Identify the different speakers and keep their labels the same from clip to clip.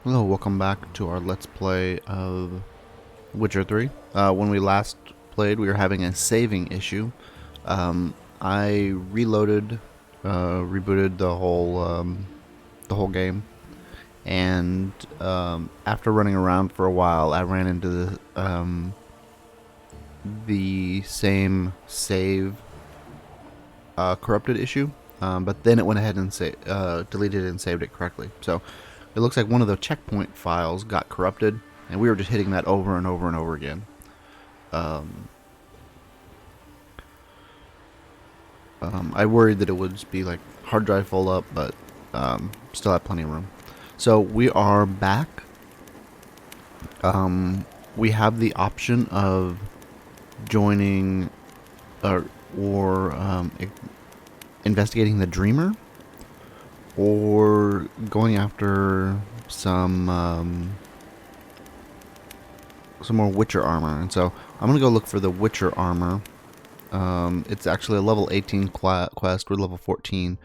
Speaker 1: Hello, welcome back to our Let's Play of Witcher 3. When we last played, we were having a saving issue. I reloaded, rebooted the whole game, and after running around for a while, I ran into the same save corrupted issue. But then it went ahead and deleted it and saved it correctly. So it looks like one of the checkpoint files got corrupted, and we were just hitting that over and over and over again. I worried that it would just be like hard drive full up, but still have plenty of room. So we are back. We have the option of joining or investigating the Dreamer, or going after some more Witcher armor. And so I'm gonna go look for the Witcher armor. It's actually a level 18 quest. We're level 14,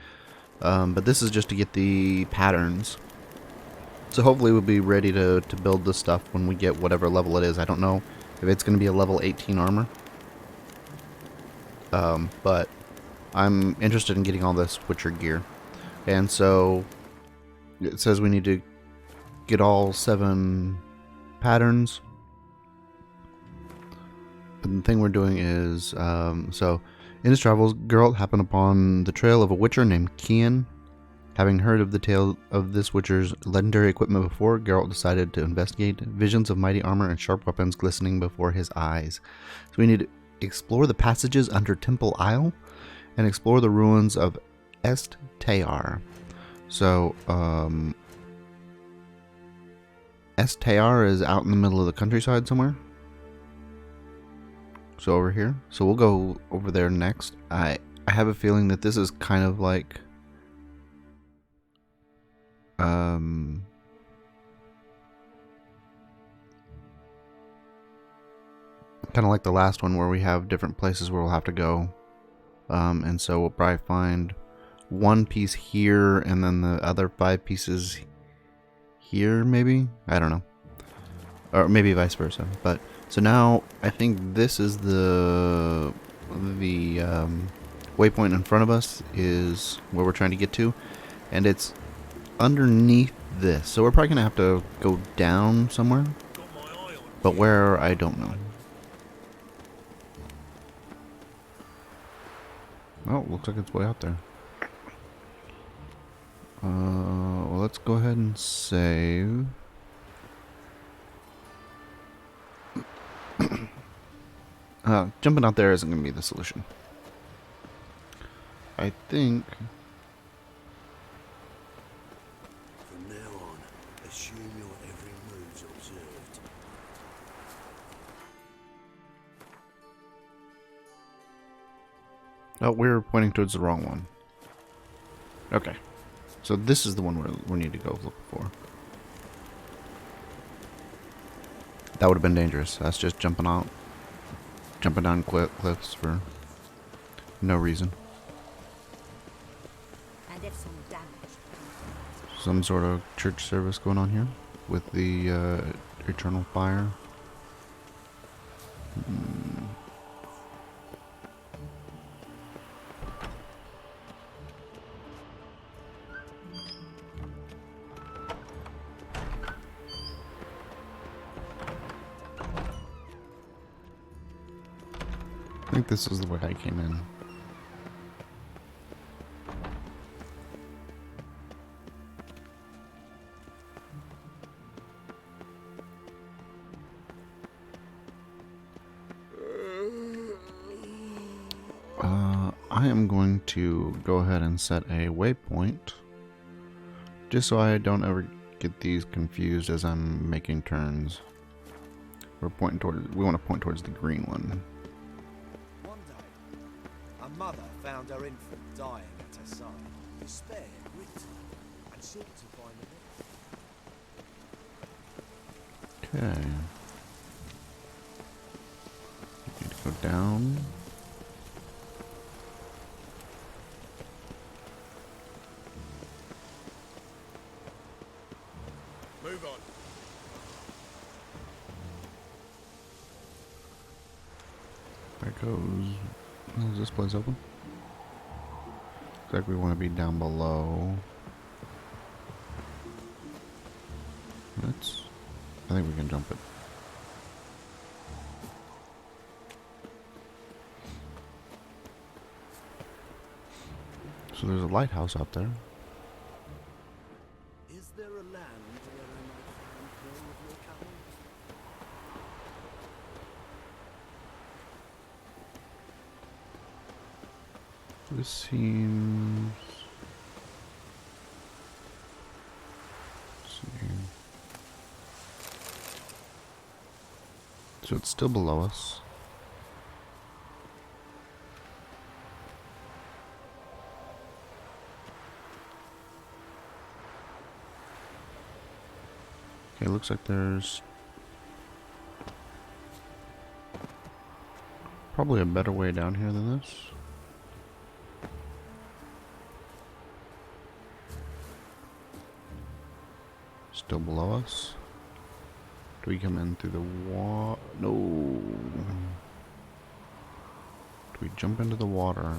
Speaker 1: but this is just to get the patterns. So hopefully we'll be ready to build this stuff when we get whatever level it is. I don't know if it's going to be a level 18 armor, but I'm interested in getting all this Witcher gear. And so it says we need to get all 7 patterns. But the thing we're doing is, so in his travels, Geralt happened upon the trail of a Witcher named Kian. Having heard of the tale of this Witcher's legendary equipment before, Geralt decided to investigate. Visions of mighty armor and sharp weapons glistening before his eyes. So we need to explore the passages under Temple Isle and explore the ruins of Est Tayar. So, Est Tayar is out in the middle of the countryside somewhere. So over here. So we'll go over there next. I have a feeling that this is kind of like kind of like the last one where we have different places where we'll have to go. And so we'll probably find one piece here and then the other 5 pieces here, maybe? I don't know. Or maybe vice versa. But so now I think this is the waypoint in front of us is where we're trying to get to, and it's underneath this. So we're probably gonna have to go down somewhere, but where, I don't know. Oh, looks like it's way out there. Well, let's go ahead and save. Jumping out there isn't going to be the solution. I think.
Speaker 2: From now on, assume your every move's observed.
Speaker 1: Oh, we're pointing towards the wrong one. Okay. So this is the one we need to go look for. That would have been dangerous. That's just jumping down cliffs for no reason.
Speaker 3: And if some damage.
Speaker 1: Some sort of church service going on here with the eternal fire. I think this is the way I came in. I am going to go ahead and set a waypoint, just so I don't ever get these confused as I'm making turns. We want to point towards the green one.
Speaker 4: One day, a mother found her infant dying at her side. Despair gripped her and sought to find the death.
Speaker 1: Okay. Need to go down.
Speaker 2: Move on.
Speaker 1: There goes. Oh, is this place open? Looks like we want to be down below. Let's. I think we can jump it. So there's a lighthouse out there.
Speaker 2: Is there a land where I might find more of your kind?
Speaker 1: This seems. Let's see here. So it's still below us. Okay, looks like there's probably a better way down here than this. Still below us. Do we come in through the water? No. Do we jump into the water?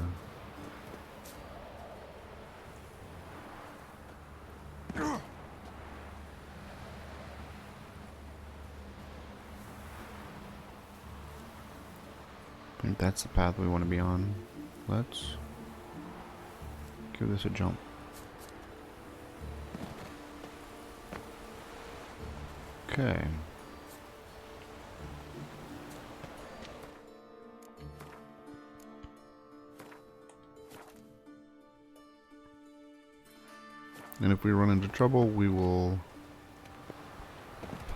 Speaker 1: I think that's the path we want to be on. Let's give this a jump. Okay. And if we run into trouble, we will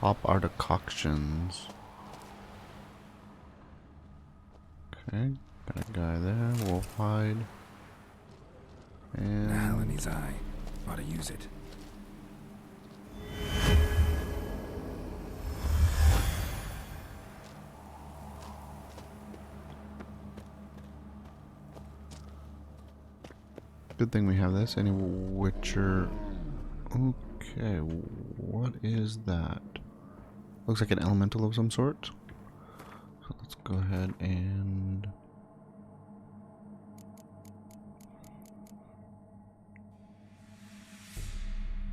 Speaker 1: pop our decoctions. Okay, got a guy there. We'll hide. And
Speaker 3: Nail in his eye. Ought to use it.
Speaker 1: good thing we have this. Any Witcher. Okay, what is that? Looks like an elemental of some sort. So let's go ahead and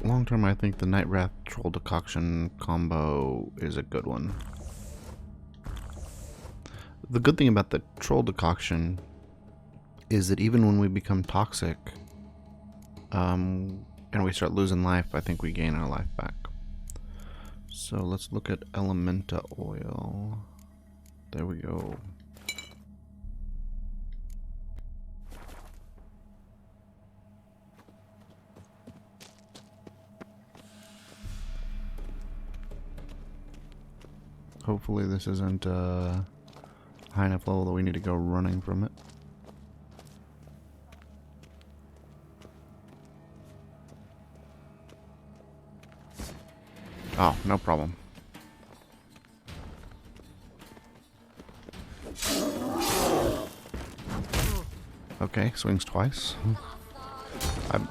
Speaker 1: long term, I think the Night Wrath Troll Decoction combo is a good one. The good thing about the Troll Decoction is that even when we become toxic, and we start losing life, I think we gain our life back. So let's look at Elementa Oil. There we go. Hopefully this isn't high enough level that we need to go running from it. Oh, no problem. Okay, swings twice. I'm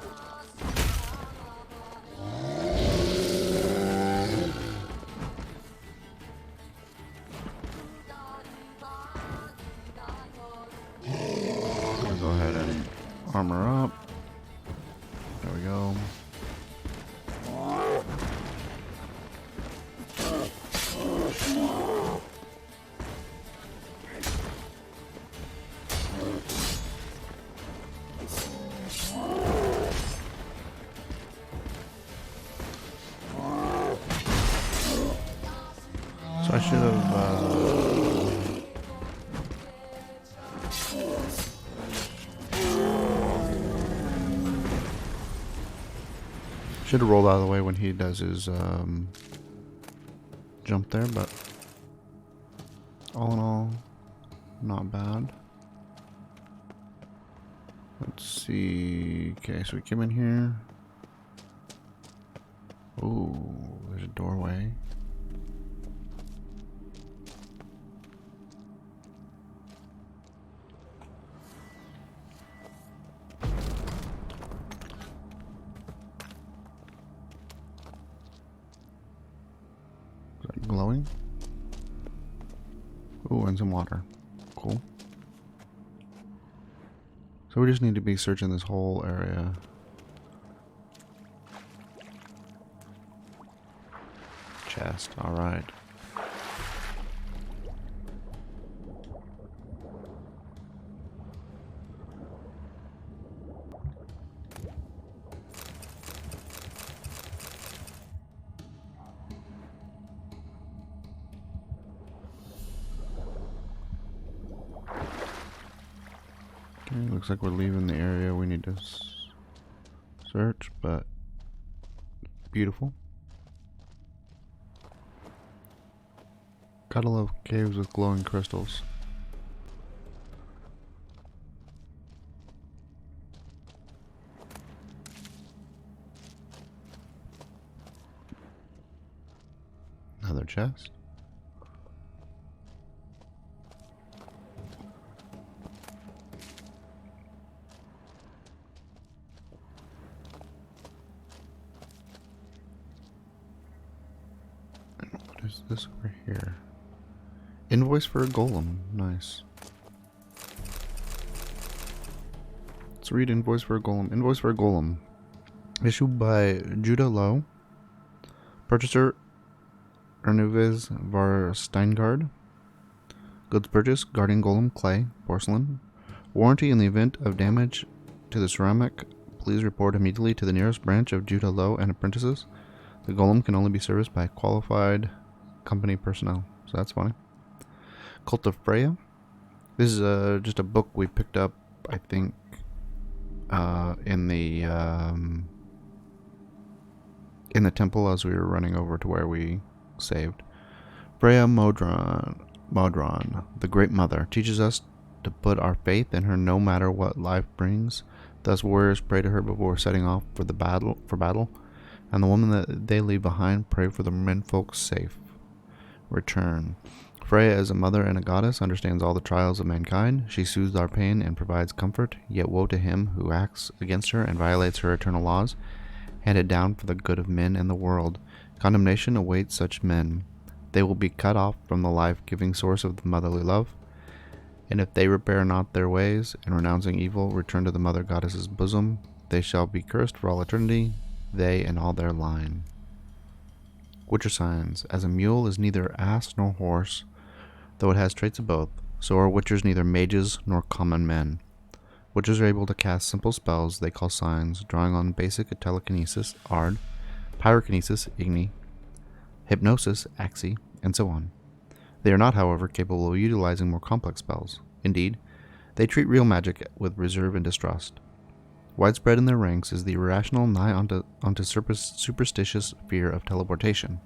Speaker 1: gonna go ahead and armor up. There we go. So I should have rolled out of the way when he does his jump there, but all in all, not bad. Let's see. Okay, so we came in here. Ooh, there's a doorway. glowing. Ooh, and some water. Cool. So we just need to be searching this whole area. Chest, alright. Okay, looks like we're leaving the area we need to search, but beautiful. Gotta love caves with glowing crystals. Another chest. And what is this over here? Invoice for a golem. Nice. Let's read invoice for a golem. Invoice for a golem. Issued by Judah Lowe. Purchaser Ernuviz var Steingard. Goods purchased: guardian golem, clay, porcelain. Warranty: in the event of damage to the ceramic, please report immediately to the nearest branch of Judah Lowe and Apprentices. The golem can only be serviced by qualified company personnel. So that's funny. Cult of Freya. This is just a book we picked up, I think, in the temple as we were running over to where we saved. Freya Modron, the Great Mother, teaches us to put our faith in her no matter what life brings. Thus warriors pray to her before setting off for battle, and the woman that they leave behind pray for the menfolk's safe return. Freya, as a mother and a goddess, understands all the trials of mankind. She soothes our pain and provides comfort, yet woe to him who acts against her and violates her eternal laws, handed down for the good of men and the world. Condemnation awaits such men. They will be cut off from the life-giving source of the motherly love, and if they repair not their ways, and renouncing evil, return to the mother goddess's bosom, they shall be cursed for all eternity, they and all their line. Witcher signs. As a mule is neither ass nor horse, though it has traits of both, so are witchers neither mages nor common men. Witchers are able to cast simple spells they call signs, drawing on basic telekinesis, Ard, pyrokinesis, Igni, hypnosis, Axi, and so on. They are not, however, capable of utilizing more complex spells. Indeed, they treat real magic with reserve and distrust. Widespread in their ranks is the irrational, nigh onto superstitious fear of teleportation.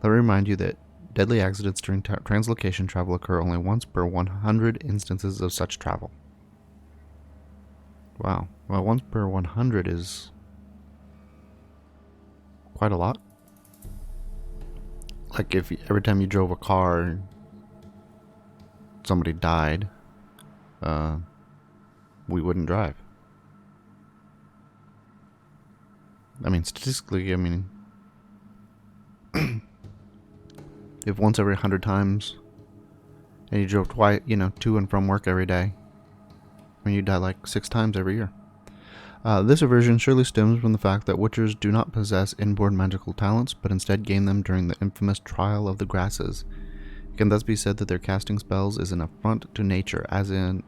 Speaker 1: Let me remind you that deadly accidents during translocation travel occur only once per 100 instances of such travel. Wow. Well, once per 100 is quite a lot. Like if every time you drove a car, somebody died, we wouldn't drive. I mean, statistically, if once every 100 times, and you drove twice, to and from work every day, you die like 6 times every year. This aversion surely stems from the fact that witchers do not possess inborn magical talents, but instead gain them during the infamous trial of the grasses. It can thus be said that their casting spells is an affront to nature, as in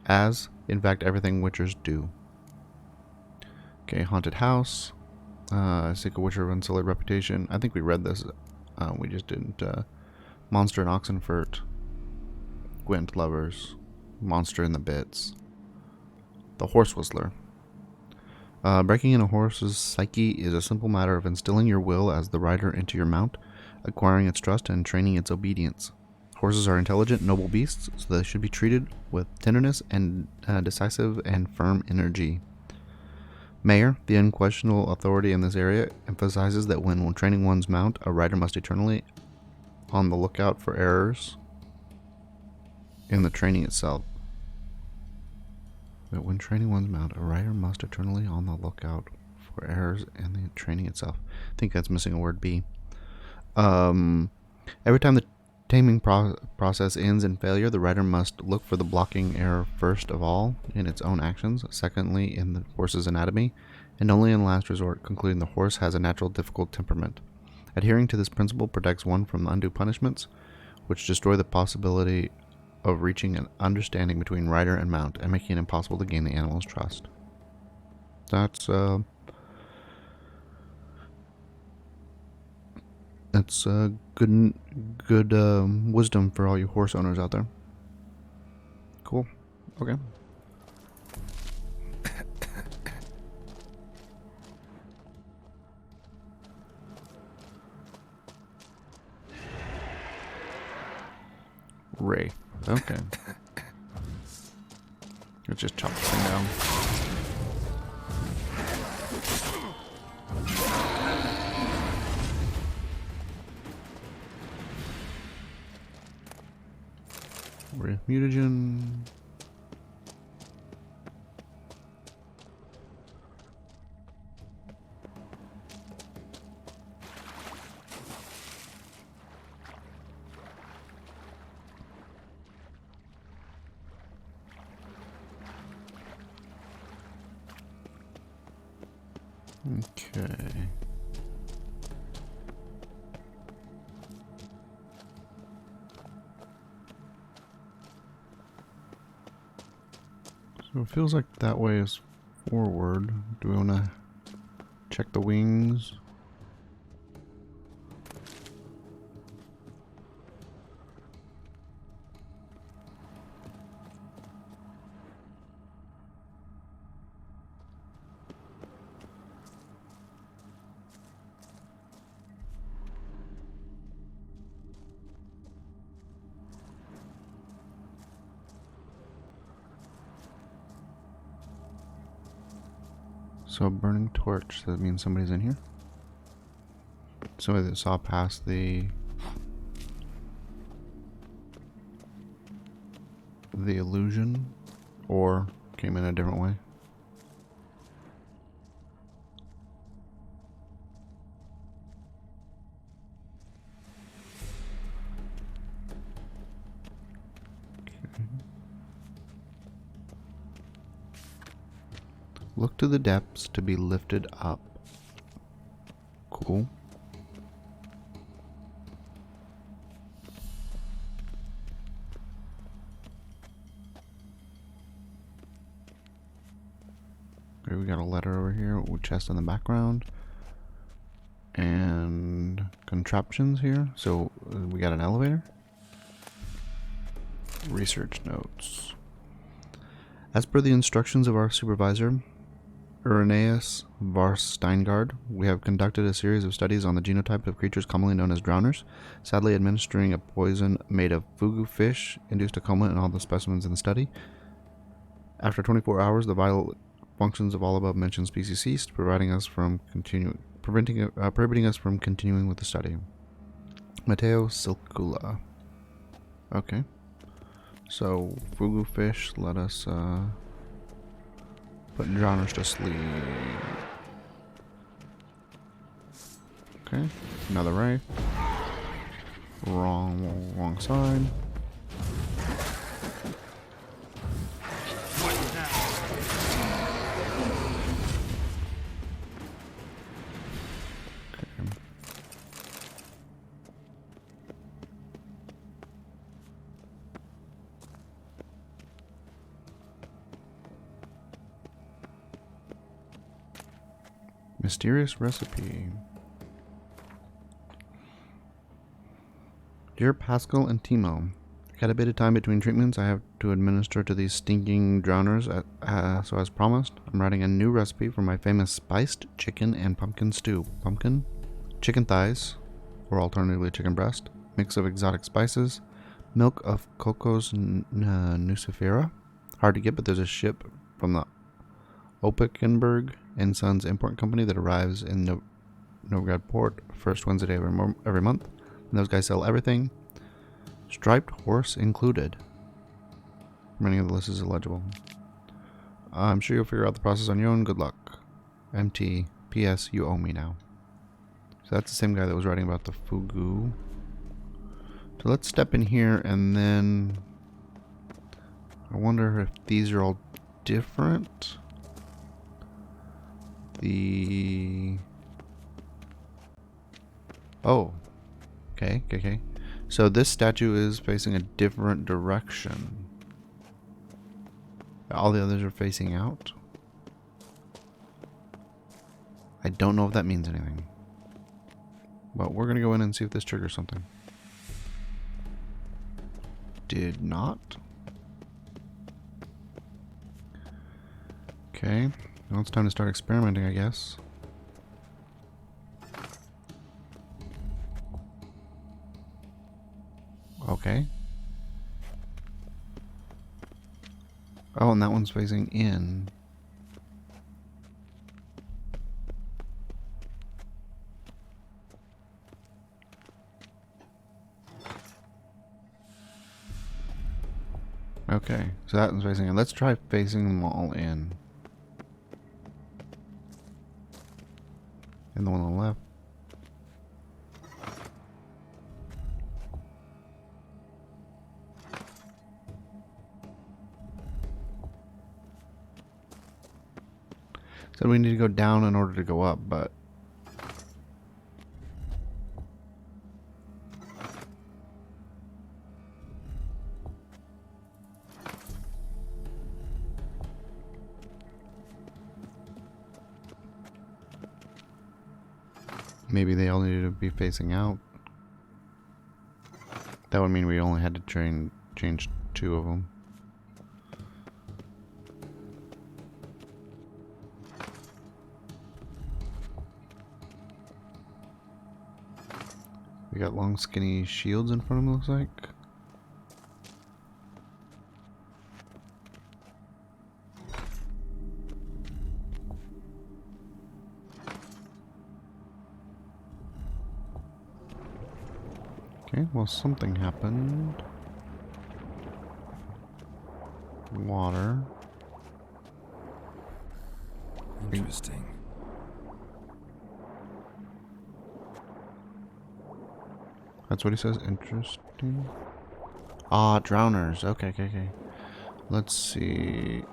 Speaker 1: fact everything witchers do. Okay, haunted house. Seek a witcher of unsullied reputation. I think we read this. We just didn't. Monster in Oxenfurt. Gwent lovers. Monster in the Bits. The Horse Whistler. Breaking in a horse's psyche is a simple matter of instilling your will as the rider into your mount, acquiring its trust, and training its obedience. Horses are intelligent, noble beasts, so they should be treated with tenderness and decisive and firm energy. Mayer, the unquestionable authority in this area, emphasizes that when training one's mount, a rider must eternally on the lookout for errors in the training itself. But when training one's mount, a rider must eternally on the lookout for errors in the training itself. I think that's missing a word B. Every time taming process ends in failure, the rider must look for the blocking error first of all in its own actions, secondly in the horse's anatomy, and only in last resort concluding the horse has a natural difficult temperament. Adhering to this principle protects one from undue punishments, which destroy the possibility of reaching an understanding between rider and mount and making it impossible to gain the animal's trust. That's good wisdom for all you horse owners out there. Cool. Okay. Ray. Okay. Let's just chop this thing down. Ray mutagen. Okay. So it feels like that way is forward. Do we want to check the wings? So a burning torch, so that means somebody's in here? Somebody that saw past the illusion, or came in a different way. Look to the depths to be lifted up. Cool. Okay, we got a letter over here with chest in the background. And contraptions here. So we got an elevator. Research notes. As per the instructions of our supervisor, Irenaeus Vars Steingard, we have conducted a series of studies on the genotype of creatures commonly known as drowners. Sadly, administering a poison made of fugu fish induced a coma in all the specimens in the study. After 24 hours, the vital functions of all above mentioned species ceased, prohibiting us from continuing with the study. Matteo Silcula. Okay. So, fugu fish, let us put drowners to sleep. Okay, another ray. Wrong side. Okay. Mysterious recipe. Dear Pascal and Timo, got a bit of time between treatments I have to administer to these stinking drowners, so as promised, I'm writing a new recipe for my famous spiced chicken and pumpkin stew. Pumpkin, chicken thighs, or alternatively chicken breast, mix of exotic spices, milk of Cocos nucifera. Hard to get, but there's a ship from the Opickenberg and Sons Import Company that arrives in Novgorod Port first Wednesday every month. And those guys sell everything, striped horse included. Remaining of the list is illegible. I'm sure you'll figure out the process on your own. Good luck. MT. P.S. You owe me now. So that's the same guy that was writing about the fugu. So let's step in here and then I wonder if these are all different. Oh. Okay. So this statue is facing a different direction. All the others are facing out. I don't know if that means anything. But we're gonna go in and see if this triggers something. Did not. Okay. Now it's time to start experimenting, I guess. Okay. Oh, and that one's facing in. Okay, so that one's facing in. Let's try facing them all in. And the one on the left. So we need to go down in order to go up, but maybe they all needed to be facing out. That would mean we only had to change 2 of them. We got long skinny shields in front of them, looks like. Okay, well something happened. Water.
Speaker 3: Interesting.
Speaker 1: That's what he says. Interesting. Ah, drowners. Okay. Let's see.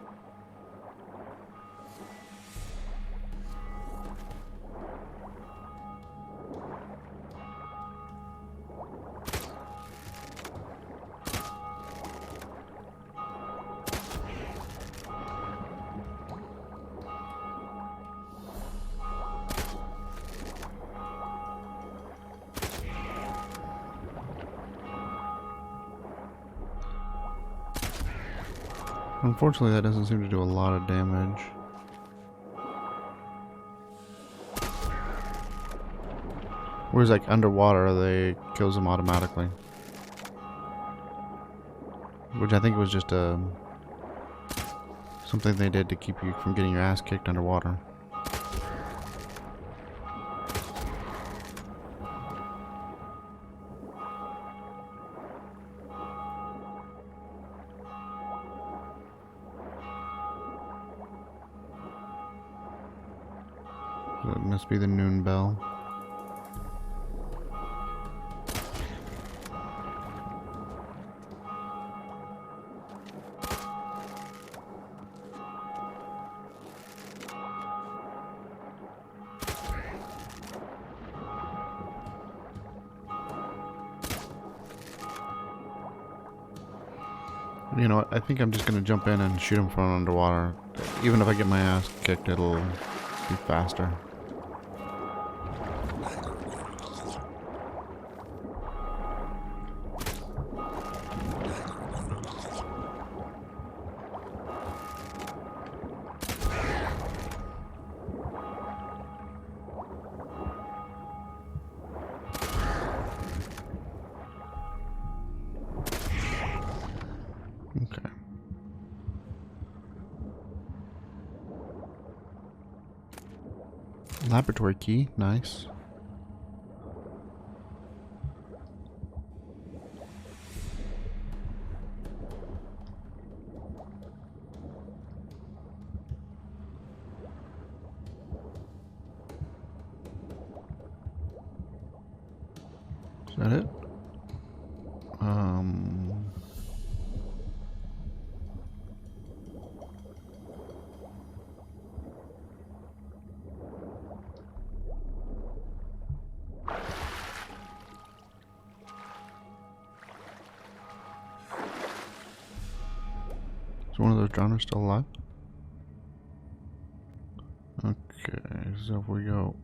Speaker 1: Unfortunately, that doesn't seem to do a lot of damage. Whereas, like, underwater, they kills them automatically. Which I think was just something they did to keep you from getting your ass kicked underwater. So it must be the noon bell. You know what? I think I'm just gonna jump in and shoot him from underwater. Even if I get my ass kicked, it'll be faster. Okay. Laboratory key, nice. Is that it? Um. Is one of those drowners still alive? Okay, so if we go.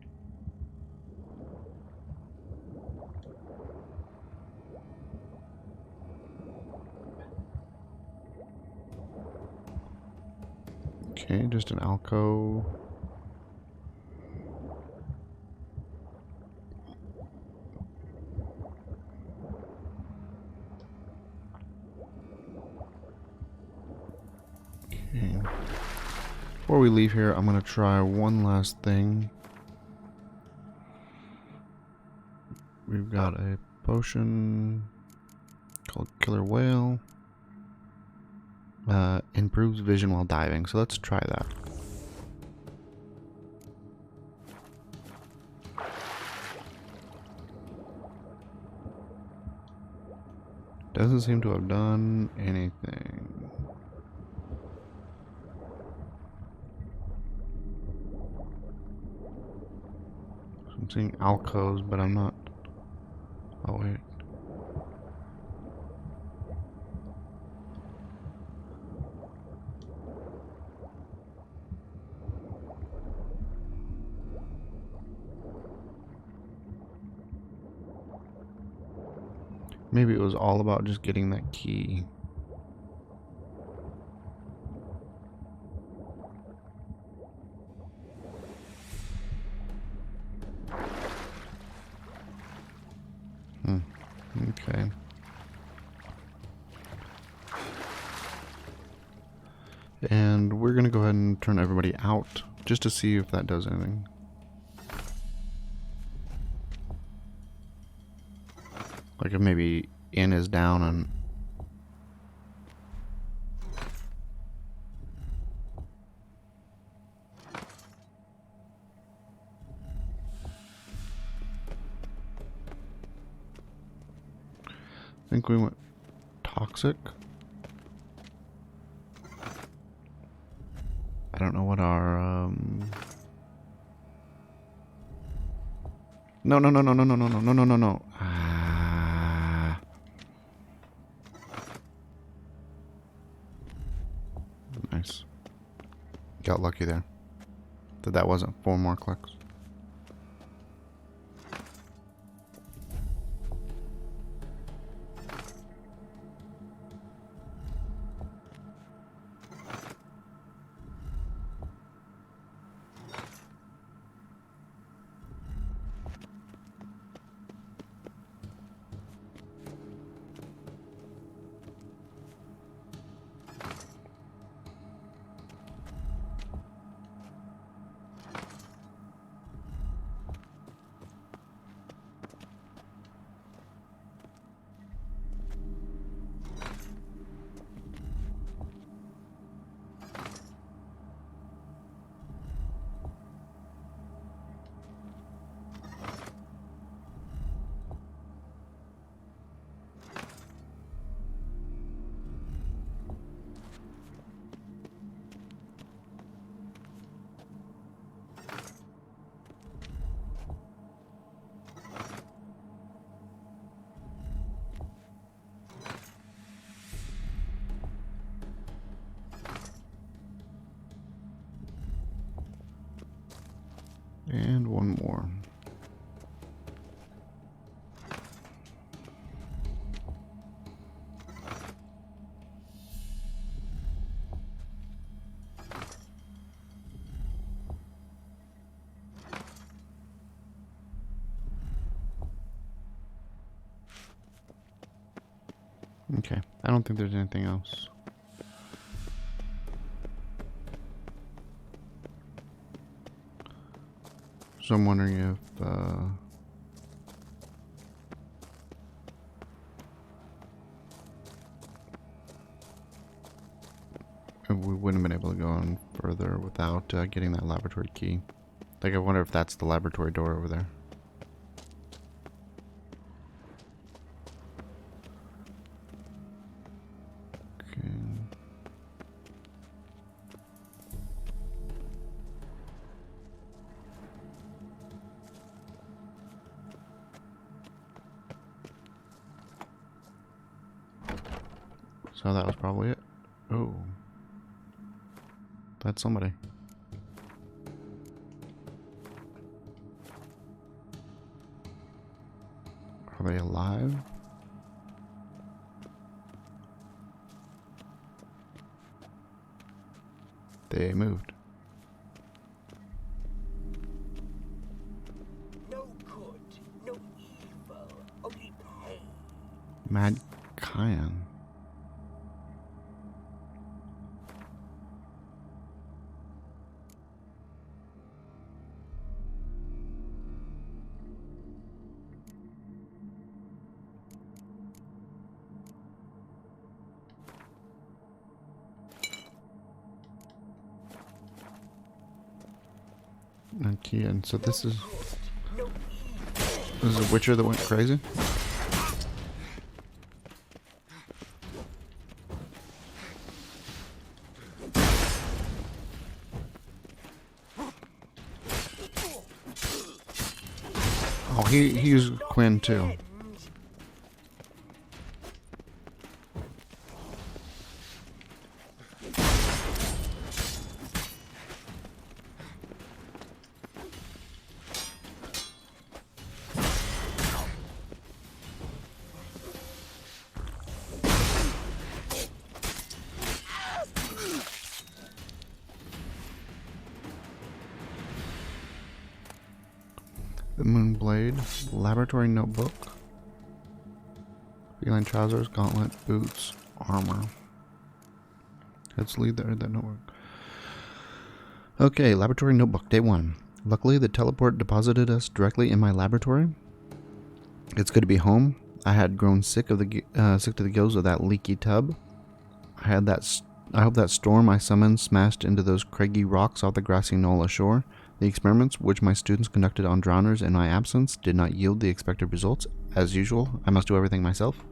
Speaker 1: Okay, just an alcove. Okay. Before we leave here, I'm gonna try one last thing. We've got a potion called Killer Whale. Improves vision while diving, so let's try that. Doesn't seem to have done anything. So I'm seeing alcoves, but I'm not. Oh, wait. Maybe it was all about just getting that key. Okay. And we're gonna go ahead and turn everybody out just to see if that does anything. Like if maybe in is down and I think we went toxic. I don't know what our no. Ah. Nice. Got lucky there. That wasn't 4 more clicks. And one more. Okay, I don't think there's anything else. So I'm wondering if we wouldn't have been able to go on further without getting that laboratory key. Like, I wonder if that's the laboratory door over there. So that was probably it. Oh. That's somebody. Are they alive? They moved.
Speaker 5: No good, no evil, only pain.
Speaker 1: Mad Kyan. Okay, and so this is a witcher that went crazy. Oh, he used Quinn too. The Moonblade, laboratory notebook, feline trousers, gauntlet, boots, armor. Let's leave that notebook. Okay, laboratory notebook, day 1. Luckily, the teleport deposited us directly in my laboratory. It's good to be home. I had grown sick to the gills of that leaky tub. I hope that storm I summoned smashed into those craggy rocks off the grassy knoll ashore. The experiments which my students conducted on drowners in my absence did not yield the expected results. As usual, I must do everything myself.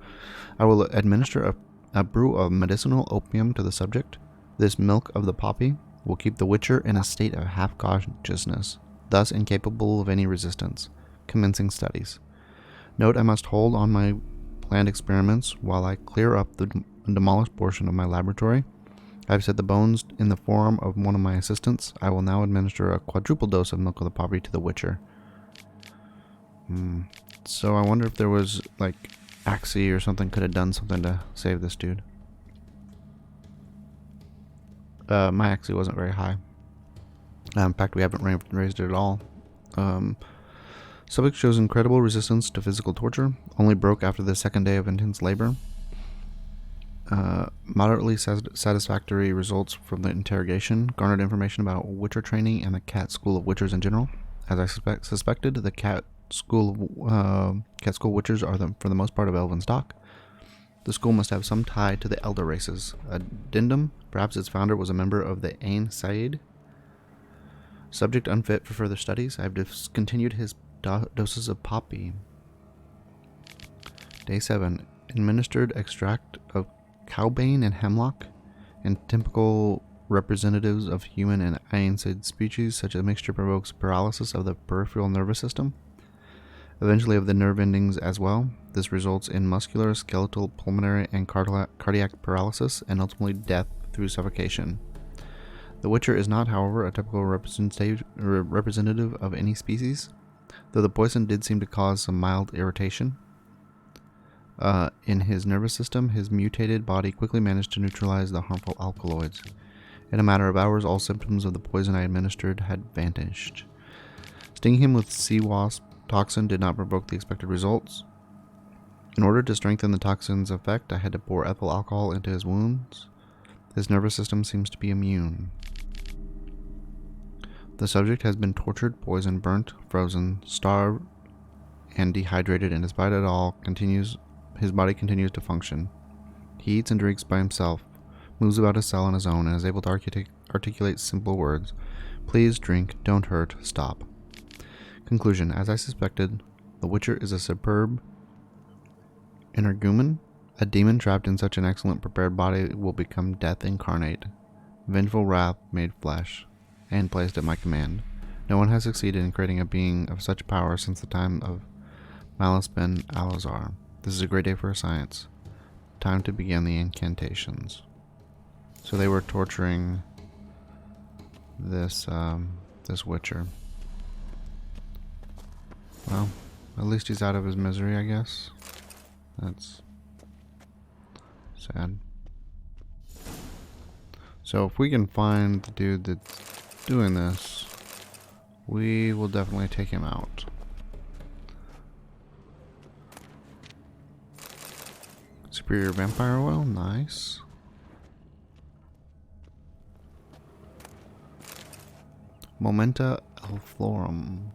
Speaker 1: I will administer a brew of medicinal opium to the subject. This milk of the poppy will keep the witcher in a state of half-consciousness, thus incapable of any resistance. Commencing studies. Note, I must hold on my planned experiments while I clear up the demolished portion of my laboratory. I have set the bones in the forearm of one of my assistants. I will now administer a quadruple dose of milk of the poppy to the witcher. So I wonder if there was, like, Axie or something could have done something to save this dude. My Axie wasn't very high. In fact, we haven't raised it at all. Subject shows incredible resistance to physical torture. Only broke after the second day of intense labor. Moderately satisfactory results from the interrogation. Garnered information about Witcher training and the Cat School of Witchers in general. As I suspected, the Cat School Witchers are, for the most part, of elven stock. The school must have some tie to the elder races. Addendum, perhaps its founder was a member of the Ain Said. Subject unfit for further studies. I have discontinued his doses of poppy. Day 7. Administered extract of cowbane and hemlock, and typical representatives of human and Aencid species. Such a mixture provokes paralysis of the peripheral nervous system, eventually of the nerve endings as well. This results in muscular, skeletal, pulmonary, and cardiac paralysis, and ultimately death through suffocation. The Witcher is not, however, a typical representative of any species, though the poison did seem to cause some mild irritation. In his nervous system, his mutated body quickly managed to neutralize the harmful alkaloids. In a matter of hours, all symptoms of the poison I administered had vanished. Stinging him with sea wasp toxin did not provoke the expected results. In order to strengthen the toxin's effect, I had to pour ethyl alcohol into his wounds. His nervous system seems to be immune. The subject has been tortured, poisoned, burnt, frozen, starved, and dehydrated, and despite it all, his body continues to function. He eats and drinks by himself, moves about his cell on his own, and is able to articulate simple words. Please drink, don't hurt, stop. Conclusion. As I suspected, the Witcher is a superb energumen. A demon trapped in such an excellent prepared body will become death incarnate, vengeful wrath made flesh, and placed at my command. No one has succeeded in creating a being of such power since the time of Malus ben Alazar. This is a great day for science. Time to begin the incantations. So they were torturing this this Witcher. Well, at least he's out of his misery, I guess. That's sad. So if we can find the dude that's doing this, we will definitely take him out. Superior vampire oil, nice. Momenta Elforum.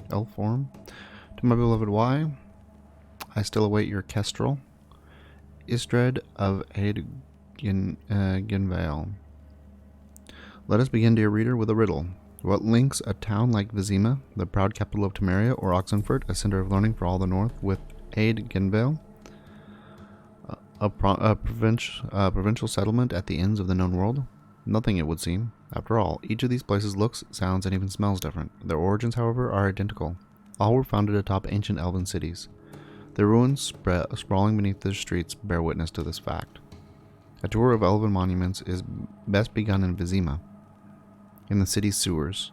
Speaker 1: To my beloved Y, I still await your kestrel. Istred of Ginvale. Let us begin, dear reader, with a riddle. What links a town like Vizima, the proud capital of Temeria, or Oxenfurt, a center of learning for all the north, with Aid Ginvale, a provincial settlement at the ends of the known world? Nothing, it would seem. After all, each of these places looks, sounds, and even smells different. Their origins, however, are identical. All were founded atop ancient elven cities. Their ruins, sprawling beneath their streets, bear witness to this fact. A tour of elven monuments is best begun in Vizima, in the city's sewers,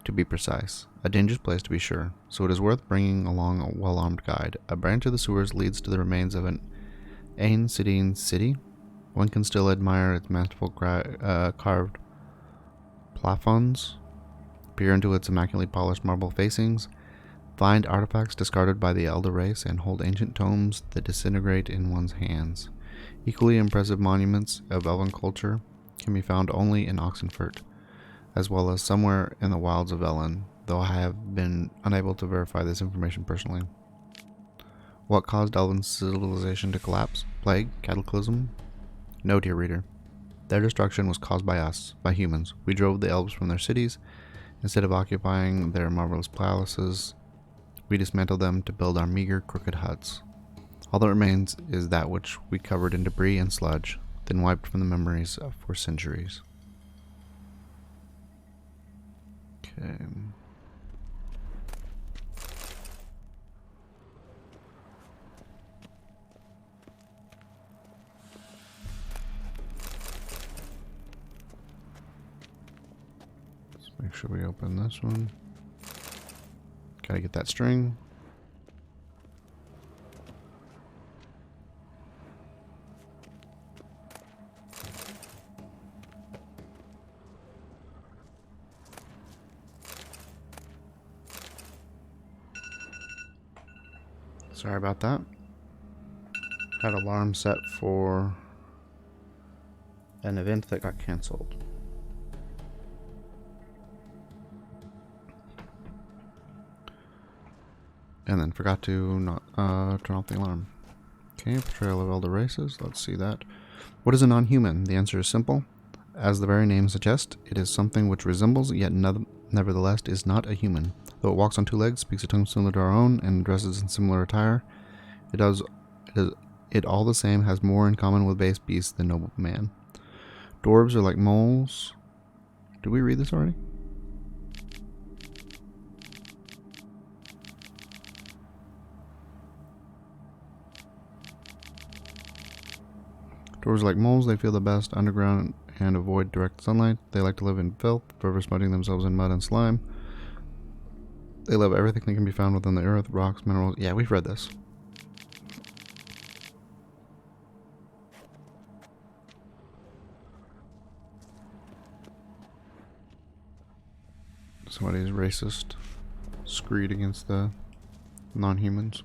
Speaker 1: to be precise. A dangerous place, to be sure, so it is worth bringing along a well-armed guide. A branch of the sewers leads to the remains of an Ain-Sidine city. One can still admire its masterful carved plafonds, peer into its immaculately polished marble facings, find artifacts discarded by the elder race, and hold ancient tomes that disintegrate in one's hands. Equally impressive monuments of elven culture can be found only in Oxenfurt, as well as somewhere in the wilds of Ellen, though I have been unable to verify this information personally. What caused elven civilization to collapse? Plague? Cataclysm? No, dear reader. Their destruction was caused by us, by humans. We drove the elves from their cities. Instead of occupying their marvelous palaces, we dismantled them to build our meager, crooked huts. All that remains is that which we covered in debris and sludge, then wiped from the memories for centuries. Okay. Let's make sure we open this one. Gotta get that string. Sorry about that. Had alarm set for an event that got canceled. And then forgot to not turn off the alarm. Okay, portrayal of elder races. Let's see that. What is a non-human? The answer is simple. As the very name suggests, it is something which resembles, yet nevertheless is not a human. Though it walks on two legs, speaks a tongue similar to our own, and dresses in similar attire, it all the same has more in common with base beasts than noble man. Dwarves are like moles. Did we read this already? Dwarves are like moles. They feel the best underground and avoid direct sunlight. They like to live in filth, forever smudging themselves in mud and slime. They love everything that can be found within the earth, rocks, minerals. Yeah, we've read this. Somebody's racist. Screed against the non-humans.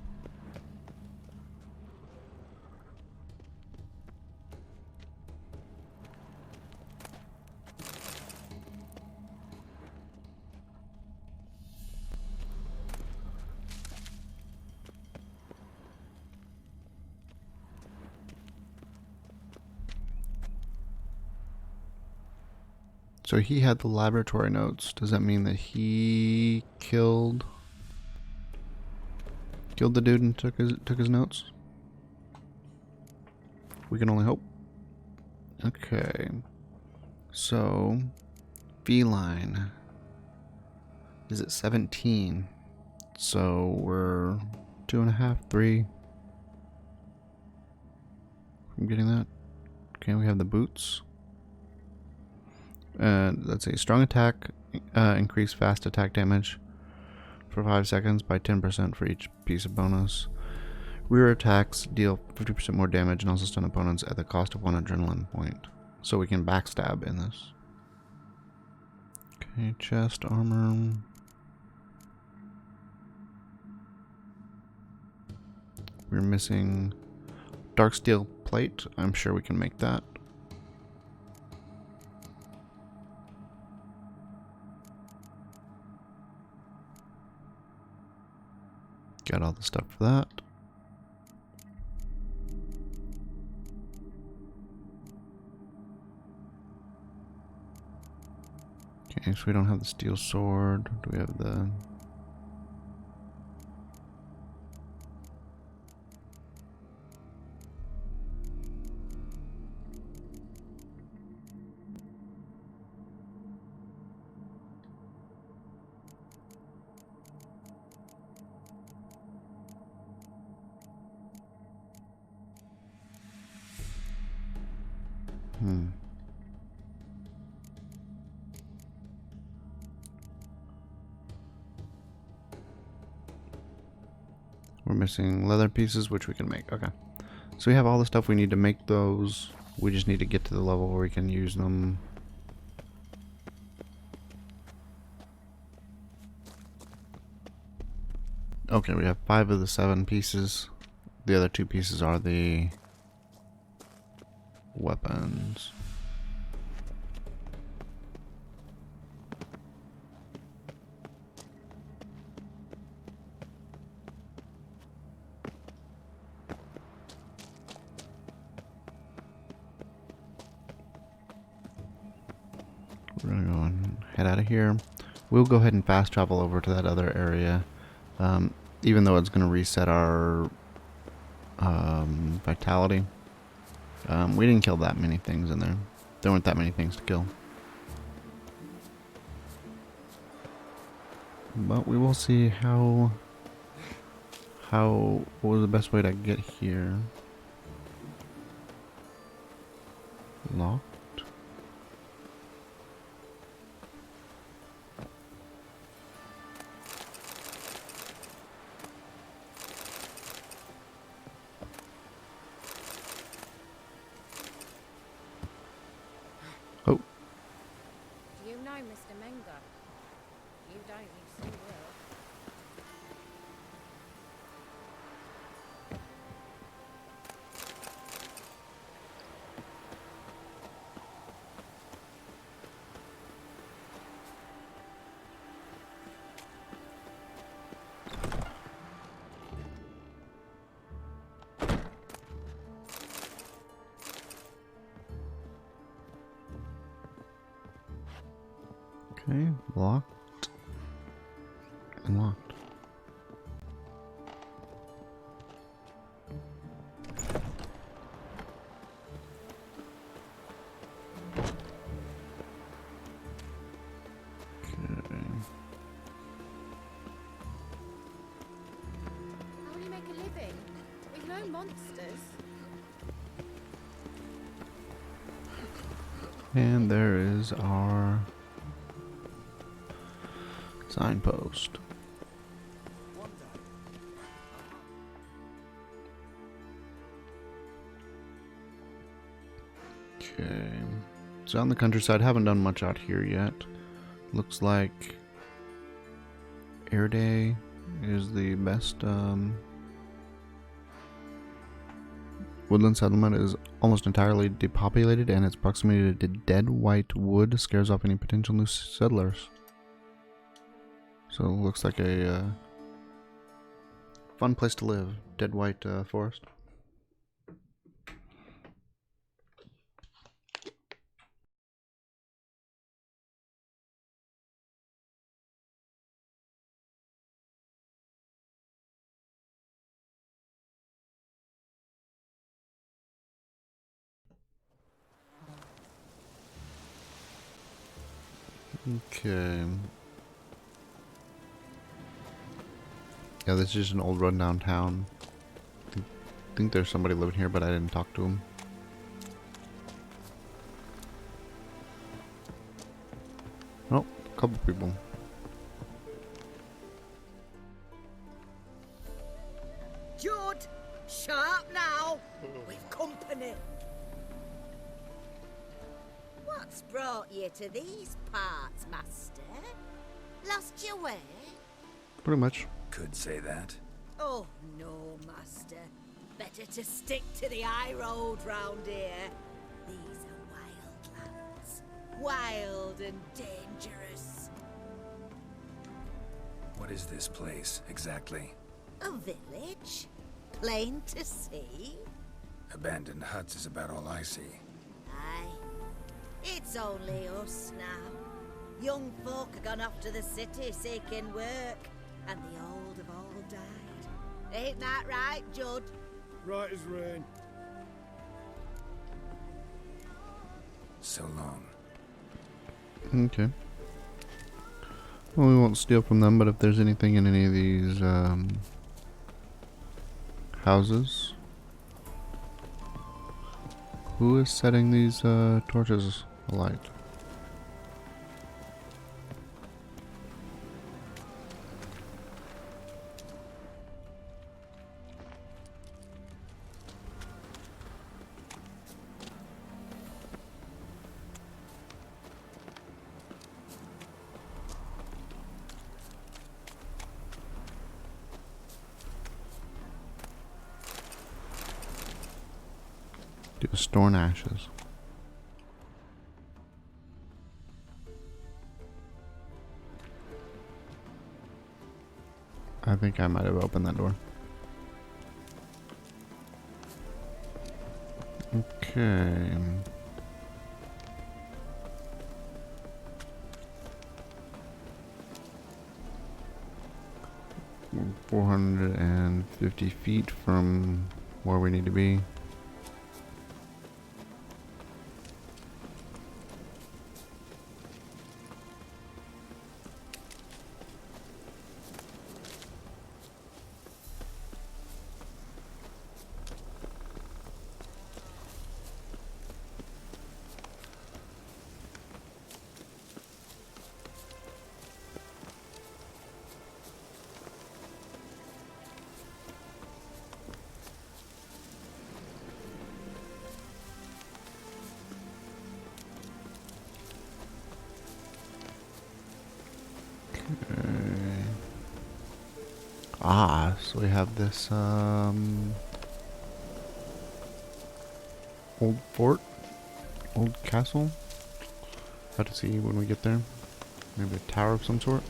Speaker 1: So he had the laboratory notes. Does that mean that he killed the dude and took his notes? We can only hope. Okay. So feline is at 17. So we're 2.5, 3. I'm getting that. Okay, we have the boots. Let's see. Strong attack, increase fast attack damage for 5 seconds by 10% for each piece of bonus. Rear attacks deal 50% more damage and also stun opponents at the cost of 1 adrenaline point. So we can backstab in this. Okay, chest armor. We're missing dark steel plate. I'm sure we can make that. Got all the stuff for that. Okay, so we don't have the steel sword. Do we have the... We're missing leather pieces, which we can make. Okay. So we have all the stuff we need to make those. We just need to get to the level where we can use them. Okay, we have 5 of the 7 pieces. The other 2 pieces are the weapons. We're gonna go and head out of here. We'll go ahead and fast travel over to that other area, even though it's gonna reset our vitality. We didn't kill that many things in there. There weren't that many things to kill. But we will see what was the best way to get here. Locked. Oh.
Speaker 6: Do you know Mr. Menga? You don't, you soon will.
Speaker 1: Okay, locked and locked. Okay.
Speaker 6: How will you make a living? With no monsters?
Speaker 1: And there is our signpost.
Speaker 4: One day,
Speaker 1: Okay. So on the countryside, haven't done much out here yet. Looks like Erde is the best. Woodland settlement is almost entirely depopulated, and its proximity to dead white wood scares off any potential new settlers. So it looks like a fun place to live. Dead white forest. Okay. Yeah, this is just an old rundown town. I think there's somebody living here, but I didn't talk to him. couple people.
Speaker 5: Jude, sharp now. We've company. What's brought you to these parts, master? Lost your way?
Speaker 1: Pretty much.
Speaker 3: Could say that.
Speaker 5: Oh, no, master. Better to stick to the high road round here. These are wild lands. Wild and dangerous.
Speaker 3: What is this place, exactly?
Speaker 5: A village? Plain to see?
Speaker 3: Abandoned huts is about all I see.
Speaker 5: Aye. It's only us now. Young folk have gone off to the city seeking work, and the old have all died. Ain't that right, Judd?
Speaker 4: Right as rain.
Speaker 3: So long.
Speaker 1: Okay. Well, we won't steal from them, but if there's anything in any of these houses. Who is setting these torches alight? Do a storm ashes. I think I might have opened that door. Okay. We're 450 feet from where we need to be. Ah, so we have this old fort, old castle. Have to see when we get there. Maybe a tower of some sort.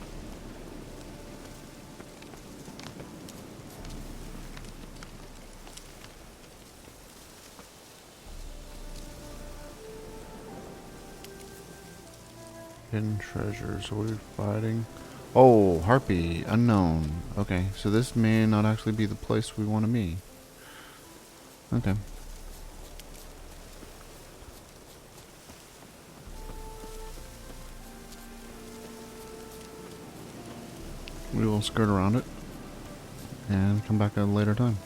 Speaker 1: Hidden treasures. So we're fighting. Oh, Harpy, unknown. Okay, so this may not actually be the place we want to be. Okay. We will skirt around it and come back at a later time.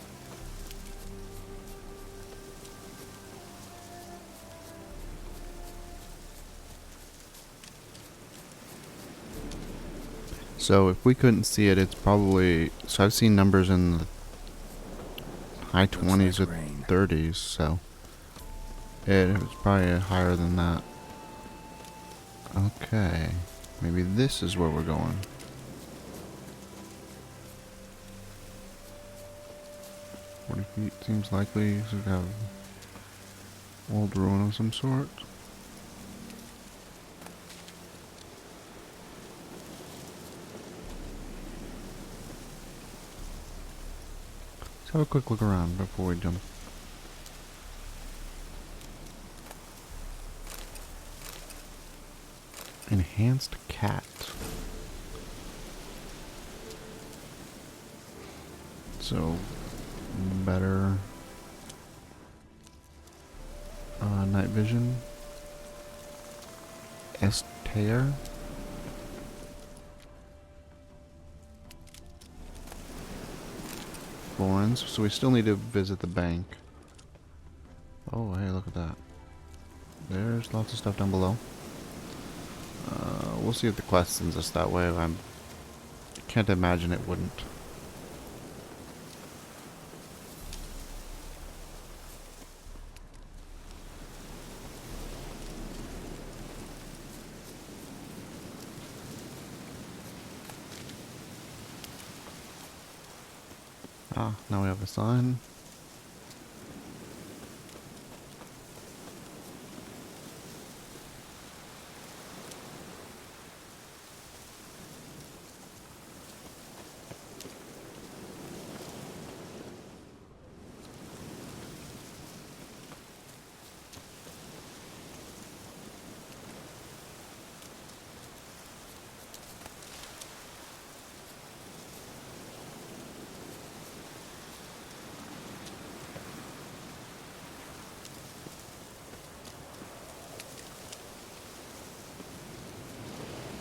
Speaker 1: So if we couldn't see it, it's probably, so I've seen numbers in the high 20s
Speaker 3: like
Speaker 1: or
Speaker 3: rain.
Speaker 1: 30s, so it's probably higher than that. Okay, maybe this is where we're going. "40 feet seems likely to have old ruin of some sort." Let's have a quick look around before we jump. Enhanced cat. So, better night vision. Estair. Florence. So we still need to visit the bank. Oh, hey, look at that. There's lots of stuff down below. We'll see if the quest sends us that way. I can't imagine it wouldn't. Ah, now we have a sign.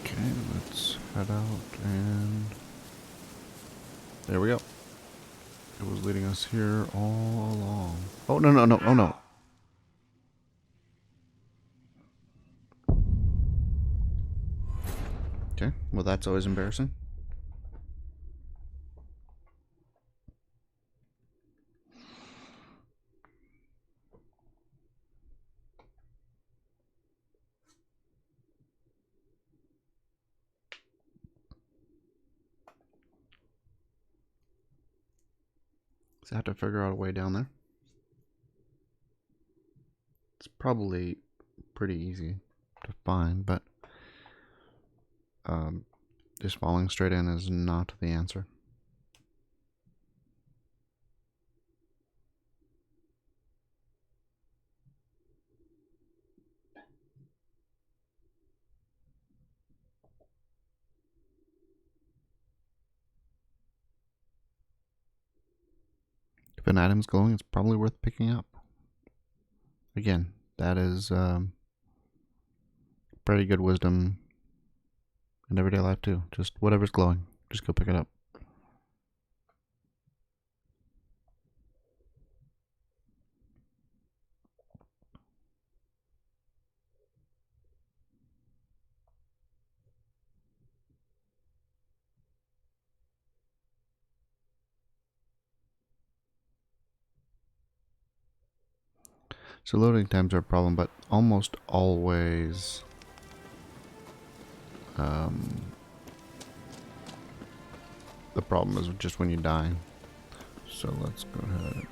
Speaker 1: Okay, let's head out and there we go. It was leading us here all along. Oh, no, no, no, oh no. Okay, well that's always embarrassing. So I have to figure out a way down there. It's probably pretty easy to find, but just falling straight in is not the answer. If an item's glowing, it's probably worth picking up. Again, that is pretty good wisdom in everyday life too. Just whatever's glowing, just go pick it up. So loading times are a problem, but almost always the problem is just when you die. So let's go ahead.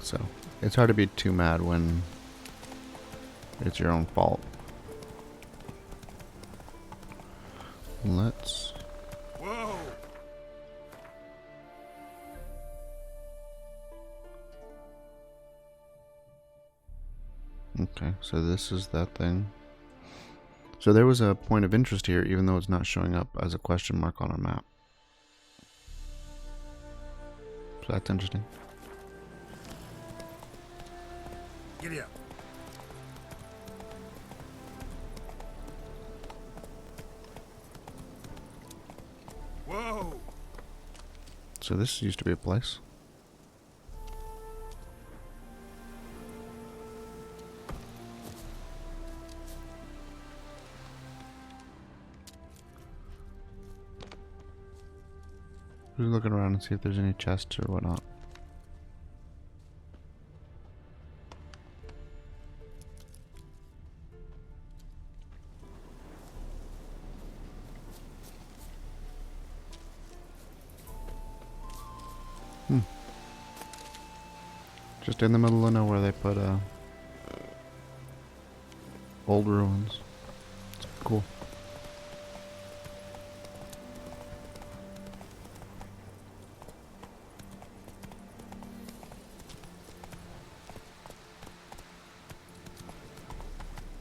Speaker 1: So it's hard to be too mad when it's your own fault. Let's...
Speaker 3: Whoa!
Speaker 1: Okay, so this is that thing. So there was a point of interest here, even though it's not showing up as a question mark on our map. So that's interesting.
Speaker 3: Giddy up. Whoa!
Speaker 1: So this used to be a place. Just looking around and see if there's any chests or whatnot. Just in the middle of nowhere they put old ruins. It's cool.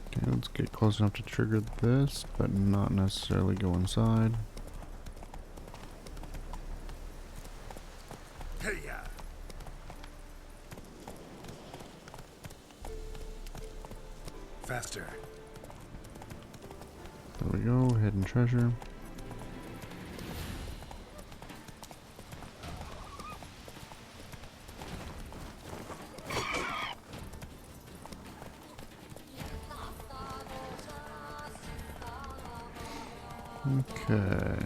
Speaker 1: Okay, let's get close enough to trigger this, but not necessarily go inside.
Speaker 3: Hey ya! Faster.
Speaker 1: There we go, hidden treasure. Okay.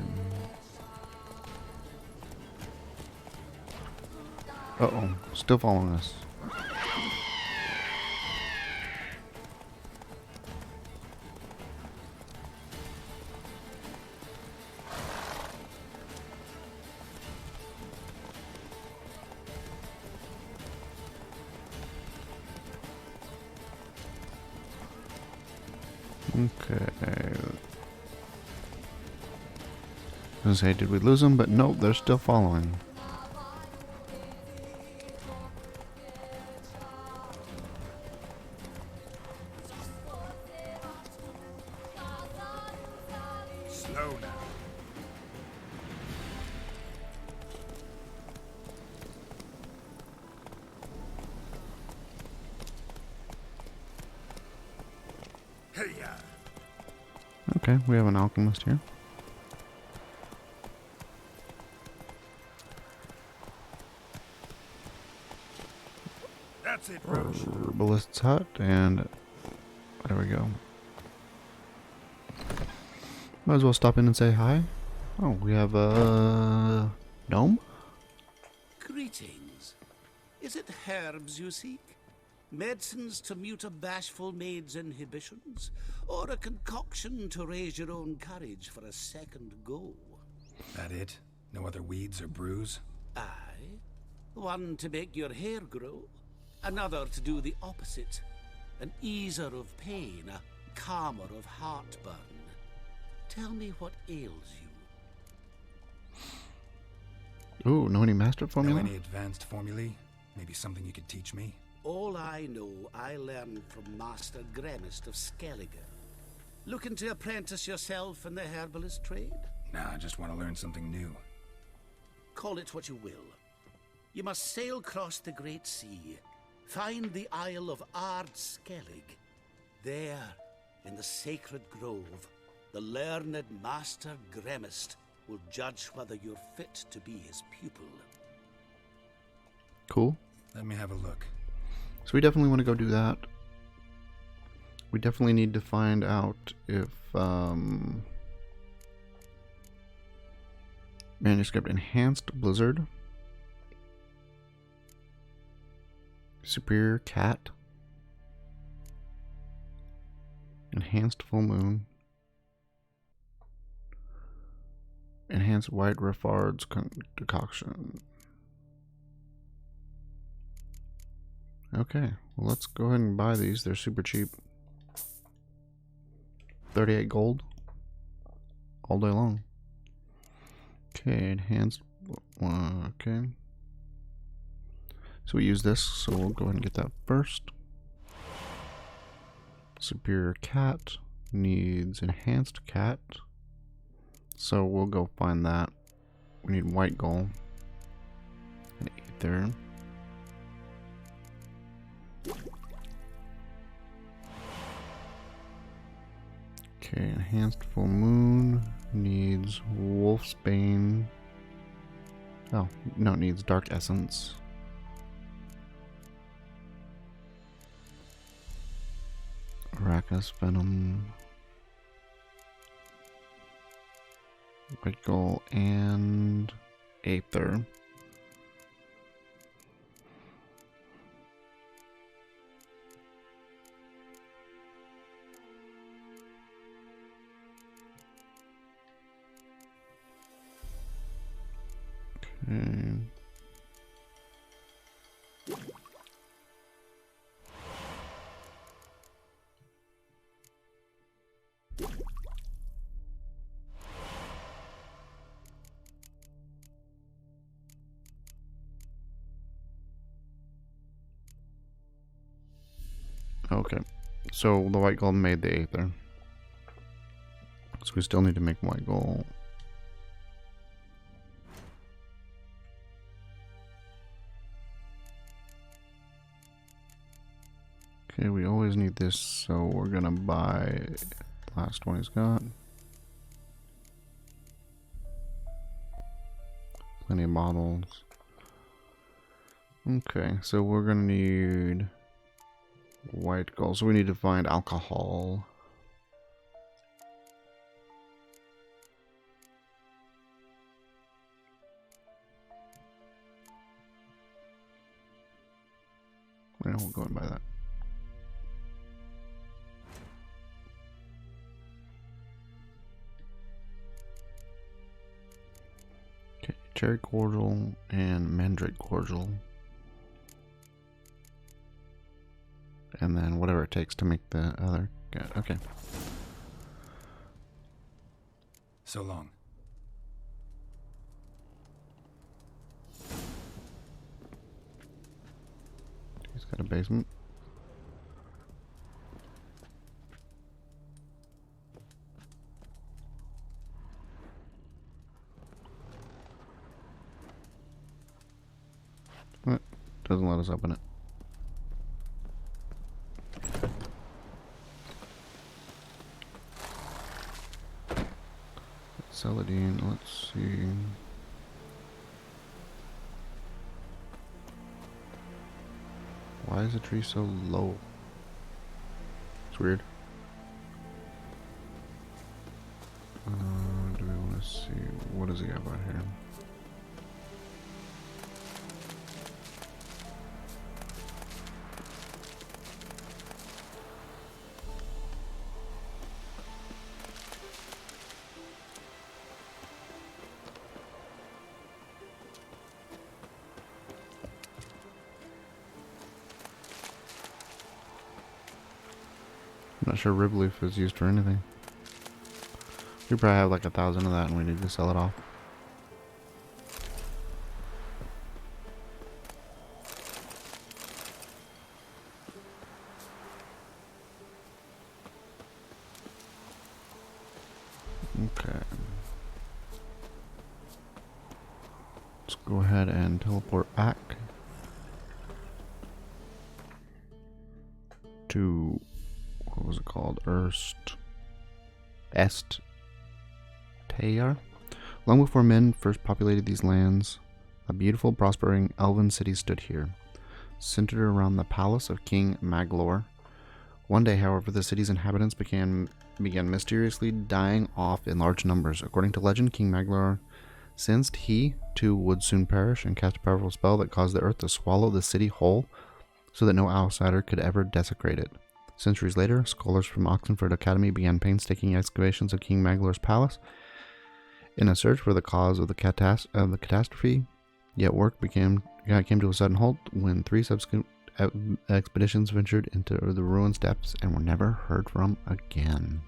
Speaker 1: Uh-oh. Still following us. Okay. I was gonna say, did we lose them? But nope, they're still following.
Speaker 3: Slow now. Hey, yeah.
Speaker 1: Okay, we have an alchemist here.
Speaker 3: That's it, Roche.
Speaker 1: Herbalist's hut, and there we go. Might as well stop in and say hi. Oh, we have a gnome?
Speaker 2: Greetings. Is it herbs you seek? Medicines to mute a bashful maid's inhibitions? Or a concoction to raise your own courage for a second go?
Speaker 3: That it? No other weeds or brews?
Speaker 2: Aye. One to make your hair grow, another to do the opposite. An easer of pain, a calmer of heartburn. Tell me what ails you.
Speaker 1: Ooh, know any master
Speaker 3: Know
Speaker 1: formula?
Speaker 3: any advanced formulae? Maybe something you could teach me?
Speaker 2: All I know, I learned from Master Gremist of Skellige. Looking to apprentice yourself in the herbalist trade?
Speaker 3: Nah, I just want to learn something new.
Speaker 2: Call it what you will. You must sail across the great sea, find the Isle of Ard Skellig. There, in the sacred grove, the learned Master Gremist will judge whether you're fit to be his pupil.
Speaker 1: Cool.
Speaker 3: Let me have a look.
Speaker 1: So we definitely want to go do that. We definitely need to find out if manuscript enhanced blizzard, superior cat, enhanced full moon, enhanced white Raffard's concoction. Okay, well, let's go ahead and buy these. They're super cheap. 38 gold all day long. Okay, enhanced. Okay. So we use this, so we'll go ahead and get that first. Superior cat needs enhanced cat. So we'll go find that. We need white gold. An aether. Okay, enhanced full moon needs wolfsbane. Oh, no, it needs dark essence. Arachas venom. White gold and aether. Okay. Okay, so the white gold made the aether. So we still need to make white gold. Okay, we always need this, so we're gonna buy the last one he's got. Plenty of bottles. Okay, so we're gonna need white gold. So we need to find alcohol. Yeah, we'll go and buy that. Okay, cherry cordial and mandrake cordial. And then whatever it takes to make the other. Okay.
Speaker 3: So long.
Speaker 1: He's got a basement. What? Doesn't let us open it. Celadine, let's see. Why is the tree so low? It's weird. Do we want to see? What does he got about here? I'm not sure rib leaf is used for anything. We probably have like 1,000 of that and we need to sell it off. Okay. Let's go ahead and teleport back to, what was it called? Tayar. Long before men first populated these lands, a beautiful, prospering elven city stood here, centered around the palace of King Maglor. One day, however, the city's inhabitants began mysteriously dying off in large numbers. According to legend, King Maglor sensed he, too, would soon perish and cast a powerful spell that caused the earth to swallow the city whole so that no outsider could ever desecrate it. Centuries later, scholars from Oxenford Academy began painstaking excavations of King Maglor's palace in a search for the cause of the catastrophe. Yet work came to a sudden halt when 3 subsequent expeditions ventured into the ruins depths and were never heard from again.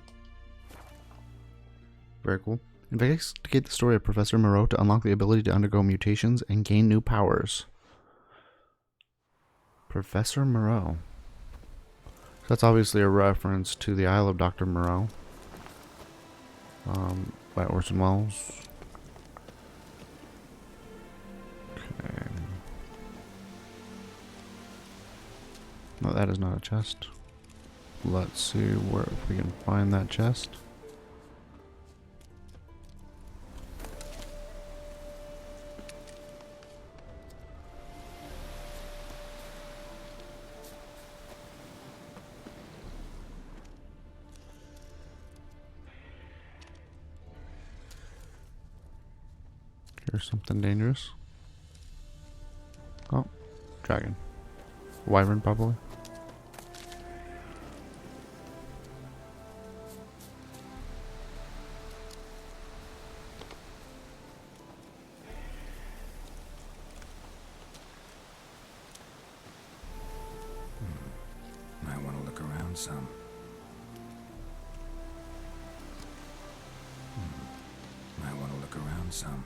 Speaker 1: Very cool. Investigate the story of Professor Moreau to unlock the ability to undergo mutations and gain new powers. Professor Moreau. So that's obviously a reference to the Isle of Dr. Moreau by Orson Welles. Okay. No, that is not a chest. Let's see where if we can find that chest. Here's something dangerous. Oh, dragon. Wyvern, probably.
Speaker 3: Might want to look around some. Might want to look around some.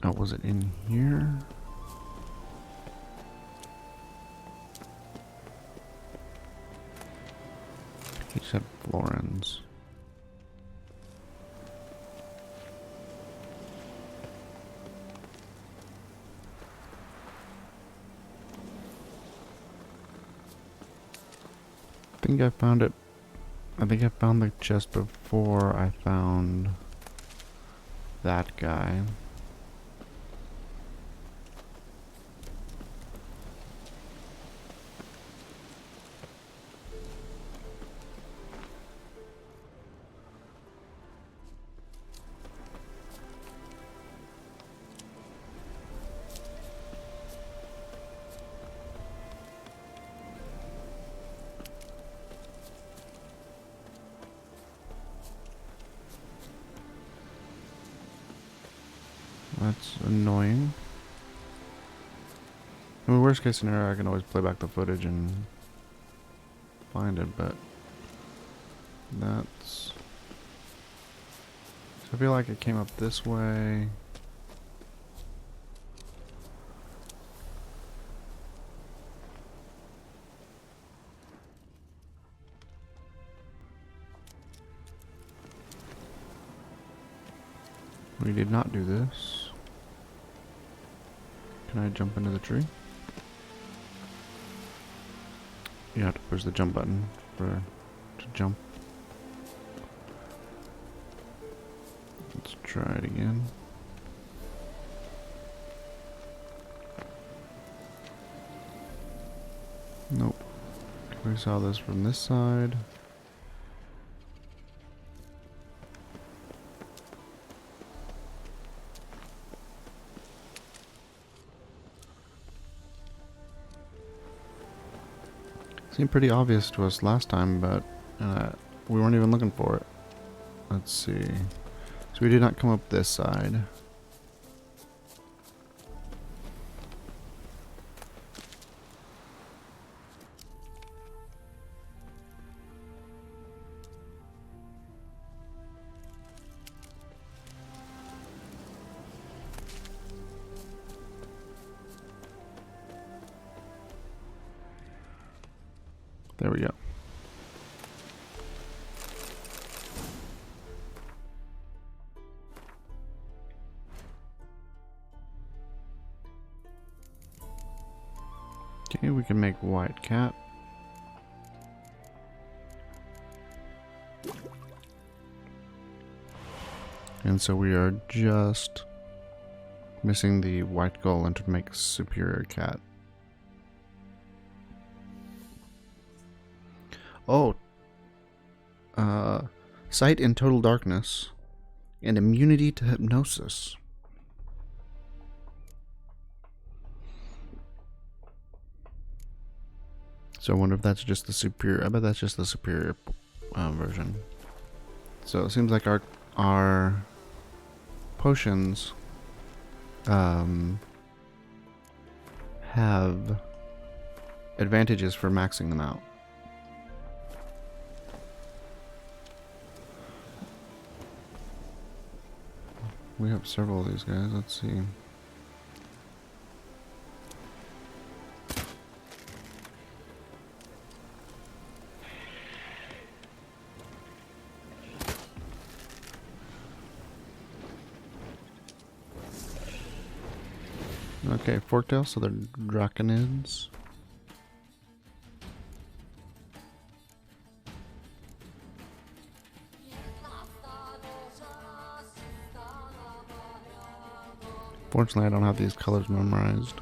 Speaker 1: Oh, was it in here? He said Florens. I think I found it. I think I found the chest before I found that guy. That's annoying. I mean, worst case scenario, I can always play back the footage and find it, but that's... So I feel like it came up this way. We did not do this. Can I jump into the tree? You have to push the jump button to jump. Let's try it again. Nope. We saw this from this side. Seemed pretty obvious to us last time, but we weren't even looking for it. Let's see. So we did not come up this side. There we go. Okay, we can make white cat. And so we are just missing the white golem to make superior cat. Oh, sight in total darkness and immunity to hypnosis. So I wonder if that's just the superior. I bet that's just the superior version. So it seems like our potions have advantages for maxing them out. We have several of these guys. Let's see. Okay, Forktail, so they're Drakonids. Fortunately, I don't have these colors memorized.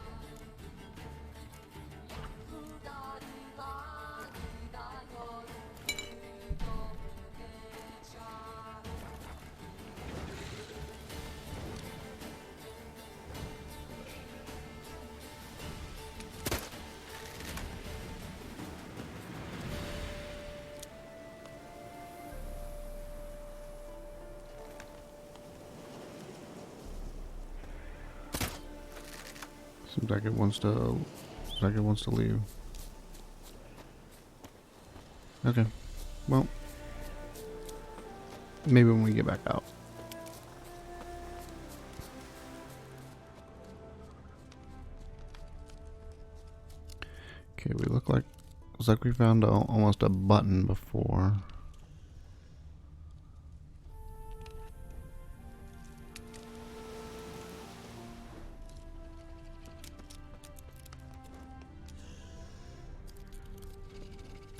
Speaker 1: Seems like it wants to leave. Okay. Well, maybe when we get back out. Okay, looks like we found almost a button before.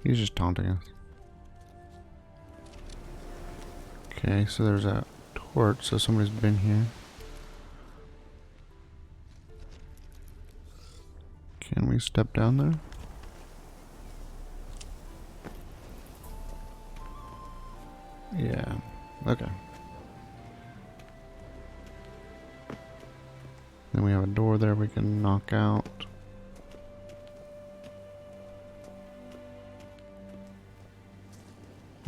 Speaker 1: He's just taunting us. Okay, so there's a torch, so somebody's been here. Can we step down there? Yeah, okay. Then we have a door there we can knock out.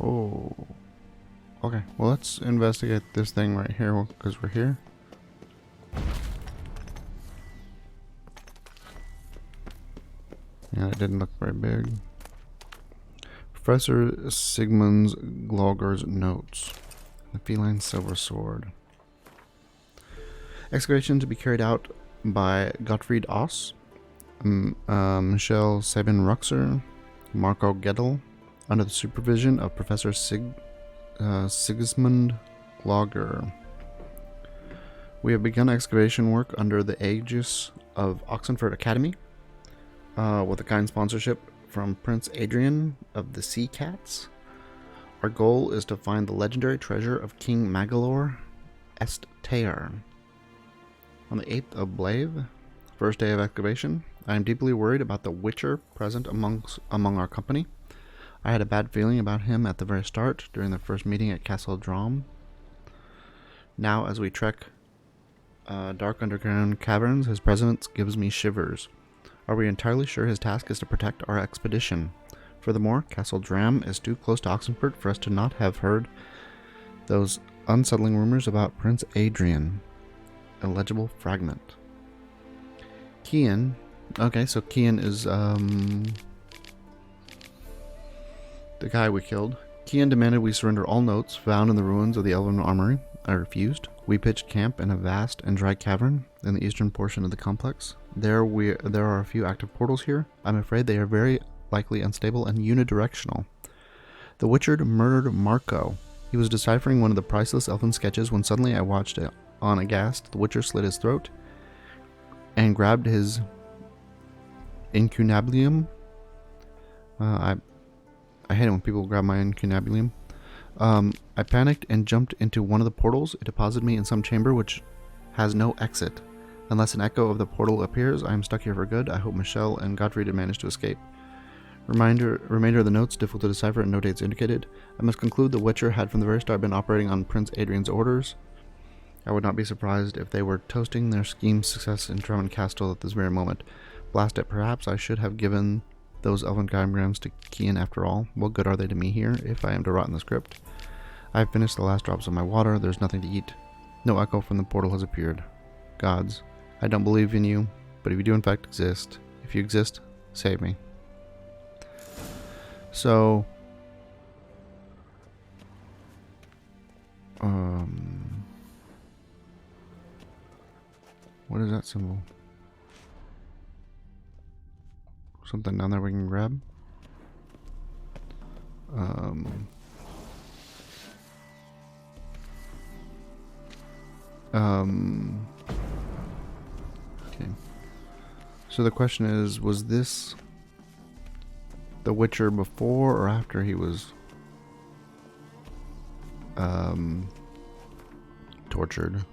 Speaker 1: Oh. Okay, well let's investigate this thing right here because we're here. Yeah, it didn't look very big. Professor Sigmund Glogger's notes. The feline silver sword. Excavation to be carried out by Gottfried Oss, Michelle Sabin Ruxer, Marco Gettel, under the supervision of Professor Sigismund Glogger. We have begun excavation work under the aegis of Oxenford Academy, with a kind sponsorship from Prince Adrian of the Sea Cats. Our goal is to find the legendary treasure of King Magalor Est Tear. On the 8th of Blave, first day of excavation, I am deeply worried about the Witcher present among our company. I had a bad feeling about him at the very start, during the first meeting at Castle Drom. Now, as we trek dark underground caverns, his presence gives me shivers. Are we entirely sure his task is to protect our expedition? Furthermore, Castle Dram is too close to Oxenford for us to not have heard those unsettling rumors about Prince Adrian. Illegible fragment. Kian. Okay, so Kian is the guy we killed. Kian demanded we surrender all notes found in the ruins of the Elven Armory. I refused. We pitched camp in a vast and dry cavern in the eastern portion of the complex. There are a few active portals here. I'm afraid they are very likely unstable and unidirectional. The Witcher murdered Marco. He was deciphering one of the priceless elfin sketches when suddenly I watched it. On aghast, the Witcher slit his throat and grabbed his incunabulum. I hate it when people grab my incunabulum. I panicked and jumped into one of the portals. It deposited me in some chamber which has no exit. Unless an echo of the portal appears, I am stuck here for good. I hope Michelle and Gottfried have managed to escape. Remainder of the notes difficult to decipher and no dates indicated. I must conclude the Witcher had from the very start been operating on Prince Adrian's orders. I would not be surprised if they were toasting their scheme's success in Drummond Castle at this very moment. Blast it, perhaps I should have given those elven diagrams to Kian after all. What good are they to me here, if I am to rot in the script? I have finished the last drops of my water. There's nothing to eat. No echo from the portal has appeared. Gods, I don't believe in you, but if you do in fact exist, if you exist, save me. So, what is that symbol? Something down there we can grab? Okay. So the question is, was this the Witcher before or after he was tortured?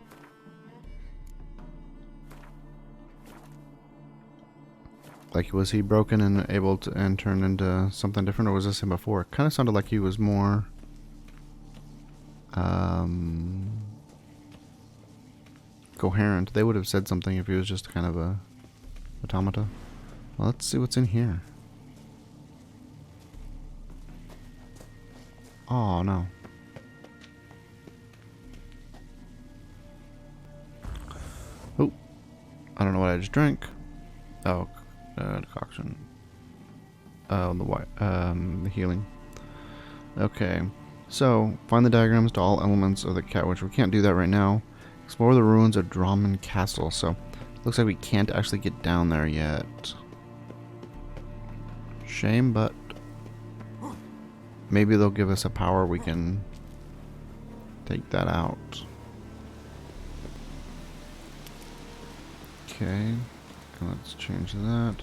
Speaker 1: Like, was he broken and able to and turn into something different, or was this him before? It kind of sounded like he was more coherent. They would have said something if he was just kind of a automata. Well, let's see what's in here. Oh no. Oh, I don't know what I just drank. Oh, decoction. Oh, the healing. Okay, so find the diagrams to all elements of the cat, which we can't do that right now. Explore the ruins of Drummond Castle. So, looks like we can't actually get down there yet. Shame, but maybe they'll give us a power we can take that out. Okay, let's change that.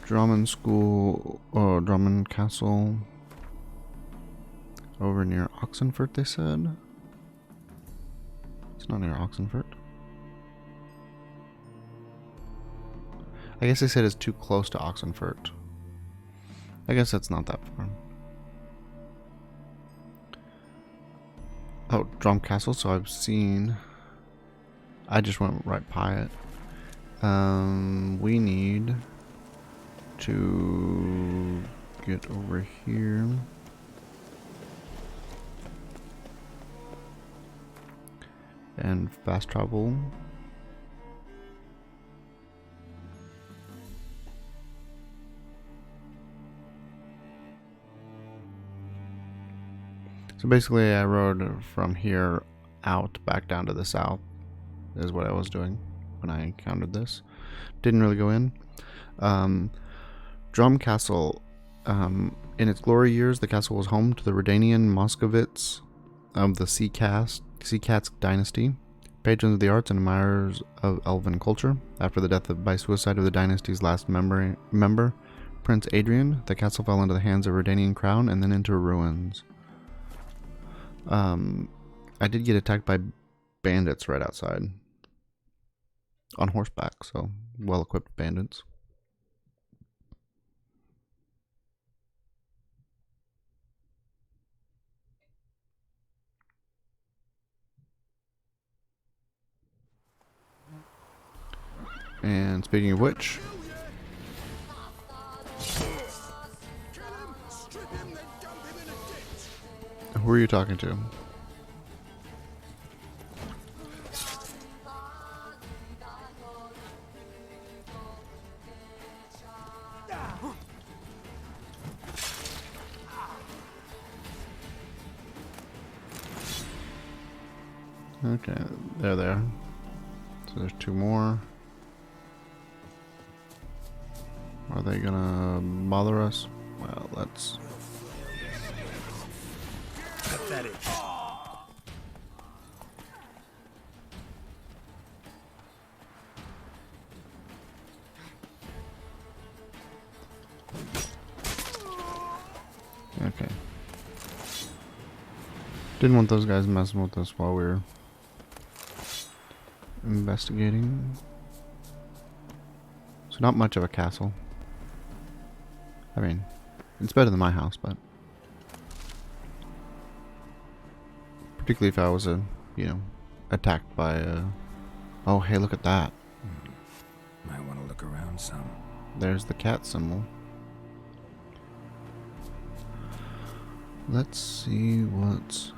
Speaker 1: Drummond School, or Drummond Castle. Over near Oxenford, they said. It's not near Oxenford. I guess they said it's too close to Oxenford. I guess that's not that far. Oh, Drum Castle, so I've seen. I just went right by it. We need to get over here. And fast travel. So basically I rode from here out back down to the south is what I was doing when I encountered this. Didn't really go in. Drum Castle, in its glory years, the castle was home to the Redanian Moscovites of the Sea Cats dynasty, patrons of the arts and admirers of elven culture. After the death by suicide of the dynasty's last member, Prince Adrian, the castle fell into the hands of Redanian crown and then into ruins. I did get attacked by bandits right outside. On horseback, so well-equipped bandits. And speaking of which, who are you talking to? Okay, they're there. So there's two more. Are they gonna bother us? Well, let's...
Speaker 4: Pathetic.
Speaker 1: Okay. Didn't want those guys messing with us while we were investigating. So not much of a castle. I mean, it's better than my house, but particularly if I was attacked by a... Oh, hey, look at that.
Speaker 3: Might want to look around some.
Speaker 1: There's the cat symbol. Let's see what's...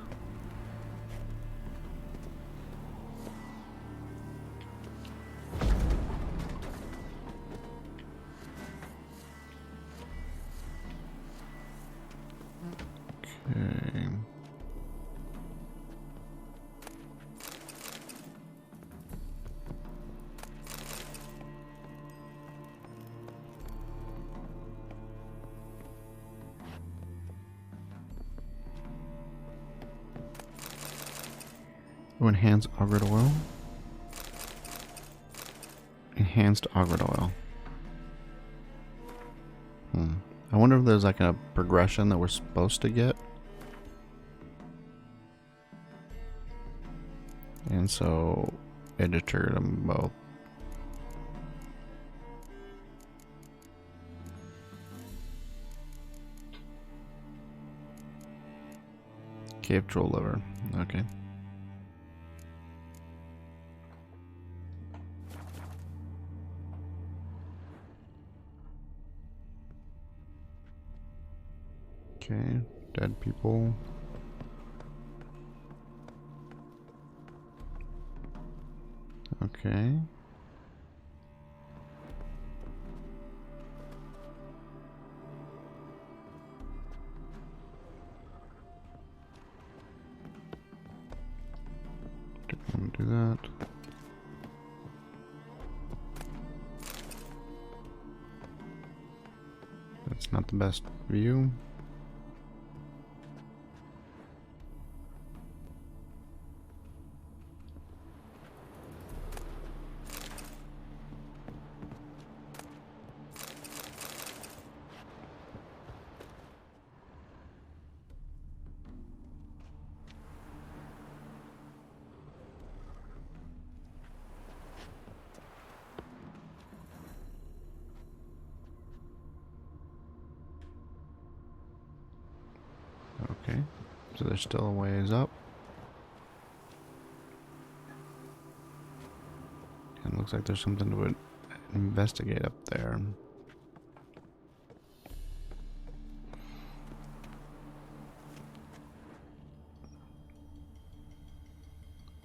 Speaker 1: Okay. Oh, enhanced augured oil. Enhanced augured oil. I wonder if there's like a progression that we're supposed to get. And so it just triggered them both. Cave troll liver. Okay. Okay, dead people. Okay. Didn't want to do that. That's not the best view. Okay, so there's still a ways up. And it looks like there's something to investigate up there.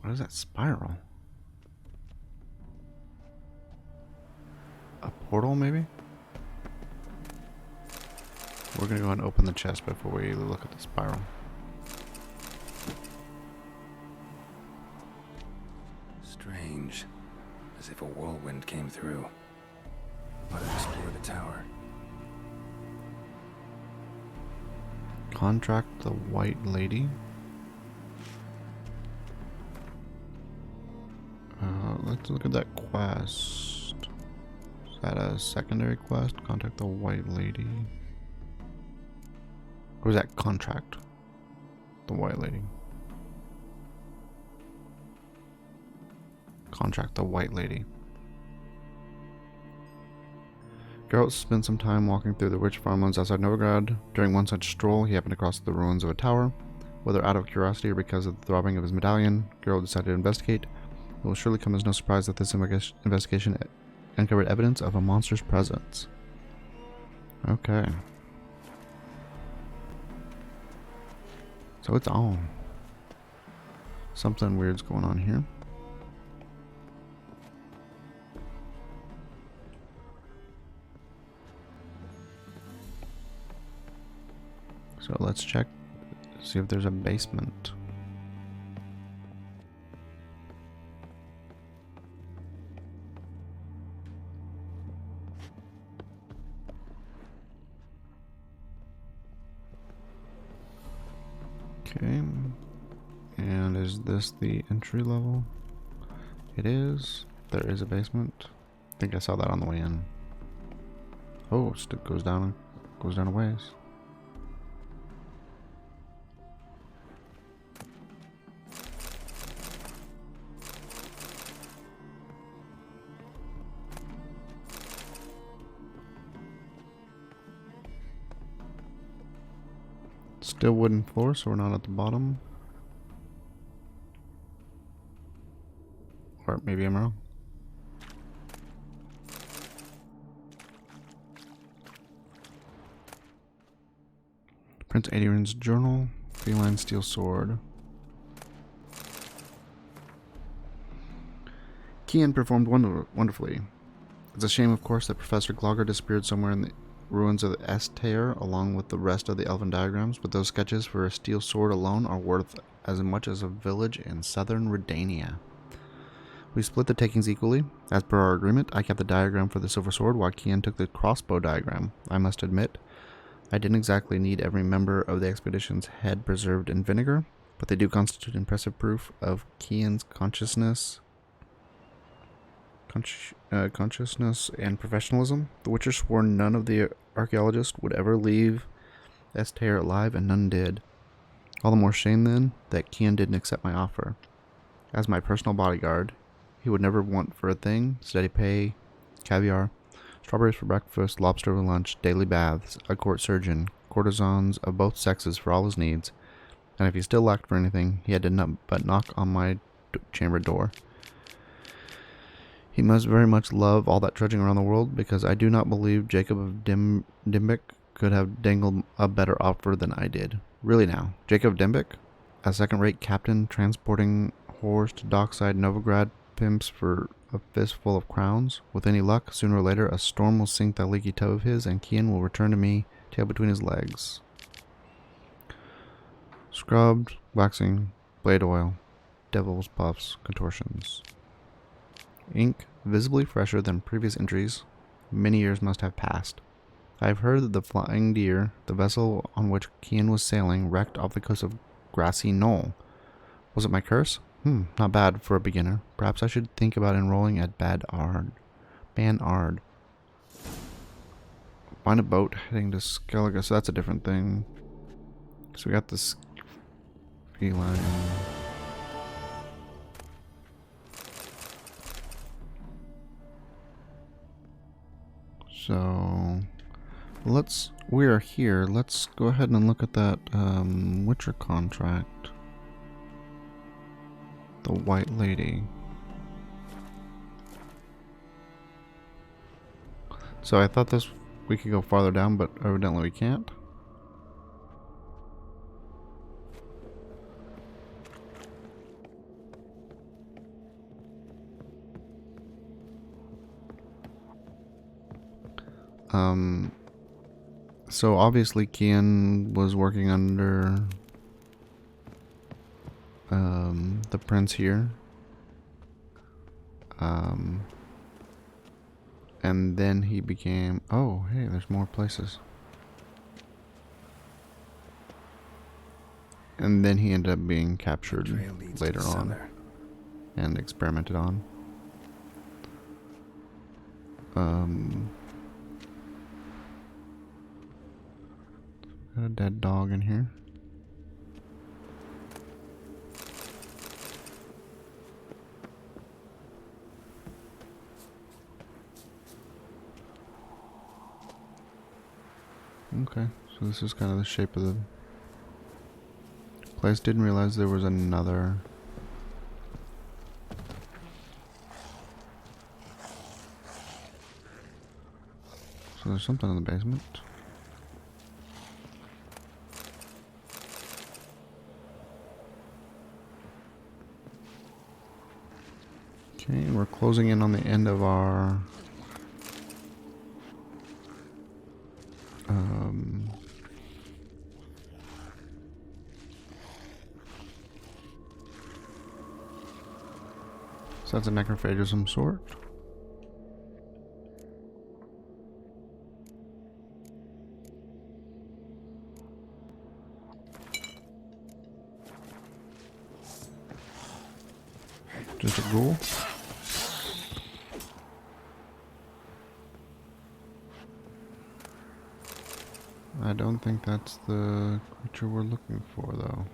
Speaker 1: What is that spiral? A portal, maybe? We're gonna go and open the chest before we look at the spiral.
Speaker 3: if a whirlwind came through. Let us explore the tower.
Speaker 1: Contract the White Lady. Let's look at that quest. Is that a secondary quest? Contact the White Lady. Or is that contract the White Lady? Contract the White Lady. Geralt spent some time walking through the rich farmlands outside Novigrad. During one such stroll, he happened across the ruins of a tower. Whether out of curiosity or because of the throbbing of his medallion, Geralt decided to investigate. It will surely come as no surprise that this investigation uncovered evidence of a monster's presence. Okay. So it's on. Something weird's going on here. So let's check, see if there's a basement. Okay, and is this the entry level? It is. There is a basement. I think I saw that on the way in. Oh, it goes down a ways. Still wooden floor, so we're not at the bottom. Or maybe I'm wrong. Prince Adrian's journal. Feline steel sword. Kian performed wonderfully. It's a shame, of course, that Professor Glogger disappeared somewhere in the ruins of Estair along with the rest of the elven diagrams, but those sketches for a steel sword alone are worth as much as a village in southern Redania. We split the takings equally. As per our agreement, I kept the diagram for the silver sword while Kian took the crossbow diagram. I must admit, I didn't exactly need every member of the expedition's head preserved in vinegar, but they do constitute impressive proof of Kian's consciousness and professionalism. The Witcher swore none of the archaeologists would ever leave Estair alive, and none did. All the more shame, then, that Kian didn't accept my offer. As my personal bodyguard, he would never want for a thing: steady pay, caviar, strawberries for breakfast, lobster for lunch, daily baths, a court surgeon, courtesans of both sexes for all his needs, and if he still lacked for anything, he had to but knock on my chamber door. He must very much love all that trudging around the world, because I do not believe Jacob of Dimbic could have dangled a better offer than I did. Really now, Jacob Dimbic? A second-rate captain transporting whores to dockside Novigrad pimps for a fistful of crowns? With any luck, sooner or later, a storm will sink that leaky toe of his, and Kian will return to me, tail between his legs. Scrubbed, waxing, blade oil, devil's puffs, contortions. Ink, visibly fresher than previous entries. Many years must have passed. I have heard that the Flying Deer, the vessel on which Kian was sailing, wrecked off the coast of Grassy Knoll. Was it my curse? Not bad for a beginner. Perhaps I should think about enrolling at Banard. Find a boat heading to Skellige, so that's a different thing. So we got this feline. So we are here. Let's go ahead and look at that Witcher contract. The White Lady. So I thought we could go farther down, but evidently we can't. So obviously Kian was working under the prince here. And then he became... Oh, hey, there's more places. And then he ended up being captured
Speaker 3: Trail leads
Speaker 1: later
Speaker 3: to the
Speaker 1: on
Speaker 3: cellar.
Speaker 1: and experimented on. Got a dead dog in here. Okay, so this is kind of the shape of the place. Didn't realize there was another. So there's something in the basement. Okay, and we're closing in on the end of our so that's a necrophage of some sort. Just a ghoul. I don't think that's the creature we're looking for, though.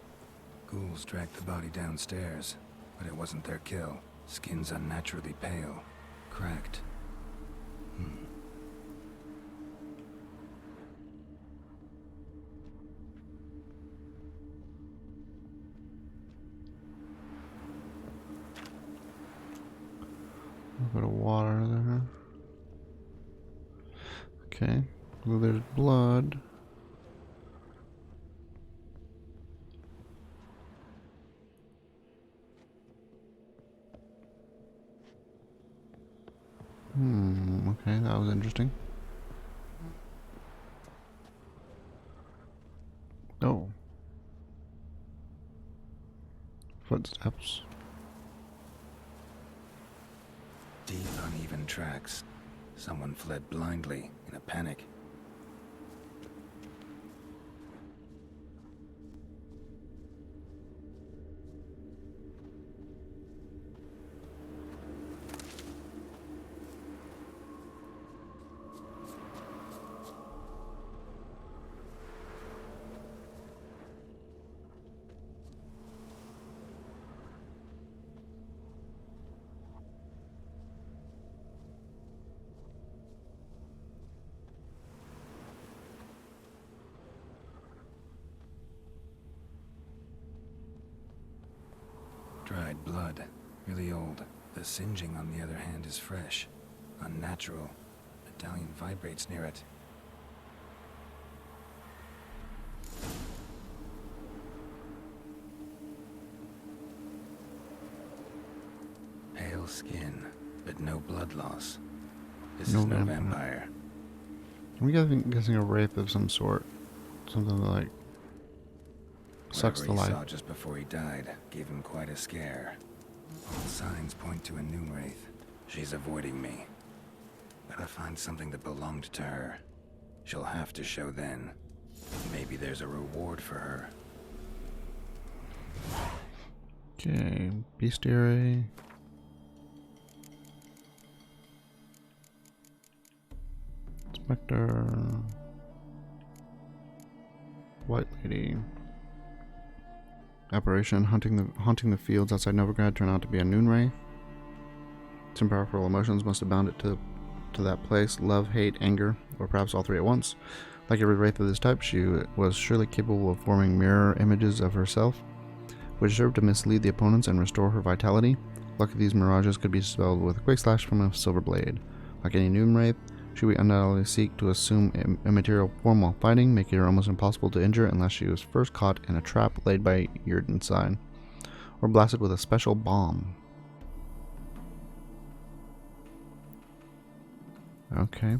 Speaker 3: Ghouls dragged the body downstairs, but it wasn't their kill. Skin's unnaturally pale, cracked.
Speaker 1: A bit of water there. Okay. Well, there's blood. Okay, that was interesting. Oh. Footsteps.
Speaker 3: Deep, uneven tracks. Someone fled blindly in a panic. Dried blood, really old. The singeing, on the other hand, is fresh, unnatural. Medallion vibrates near it. Pale skin, but no blood loss. This
Speaker 1: No
Speaker 3: is no
Speaker 1: vampire.
Speaker 3: vampire.
Speaker 1: I'm guessing a wraith of some sort. Something that, like, sucks the
Speaker 3: Whatever he
Speaker 1: life.
Speaker 3: saw just before he died gave him quite a scare. All signs point to a new wraith. She's avoiding me. Gotta find something that belonged to her. She'll have to show then. Maybe there's a reward for her.
Speaker 1: Okay, bestiary. Spectre. White Lady. Apparition haunting the fields outside Novigrad turned out to be a noon wraith. Some powerful emotions must have bound it to that place: love, hate, anger, or perhaps all three at once. Like every wraith of this type, she was surely capable of forming mirror images of herself, which served to mislead the opponents and restore her vitality. Luckily, these mirages could be dispelled with a quick slash from a silver blade. Like any noon wraith, she would undoubtedly seek to assume immaterial form while fighting, making her almost impossible to injure unless she was first caught in a trap laid by Yrdenstein, or blasted with a special bomb. Okay.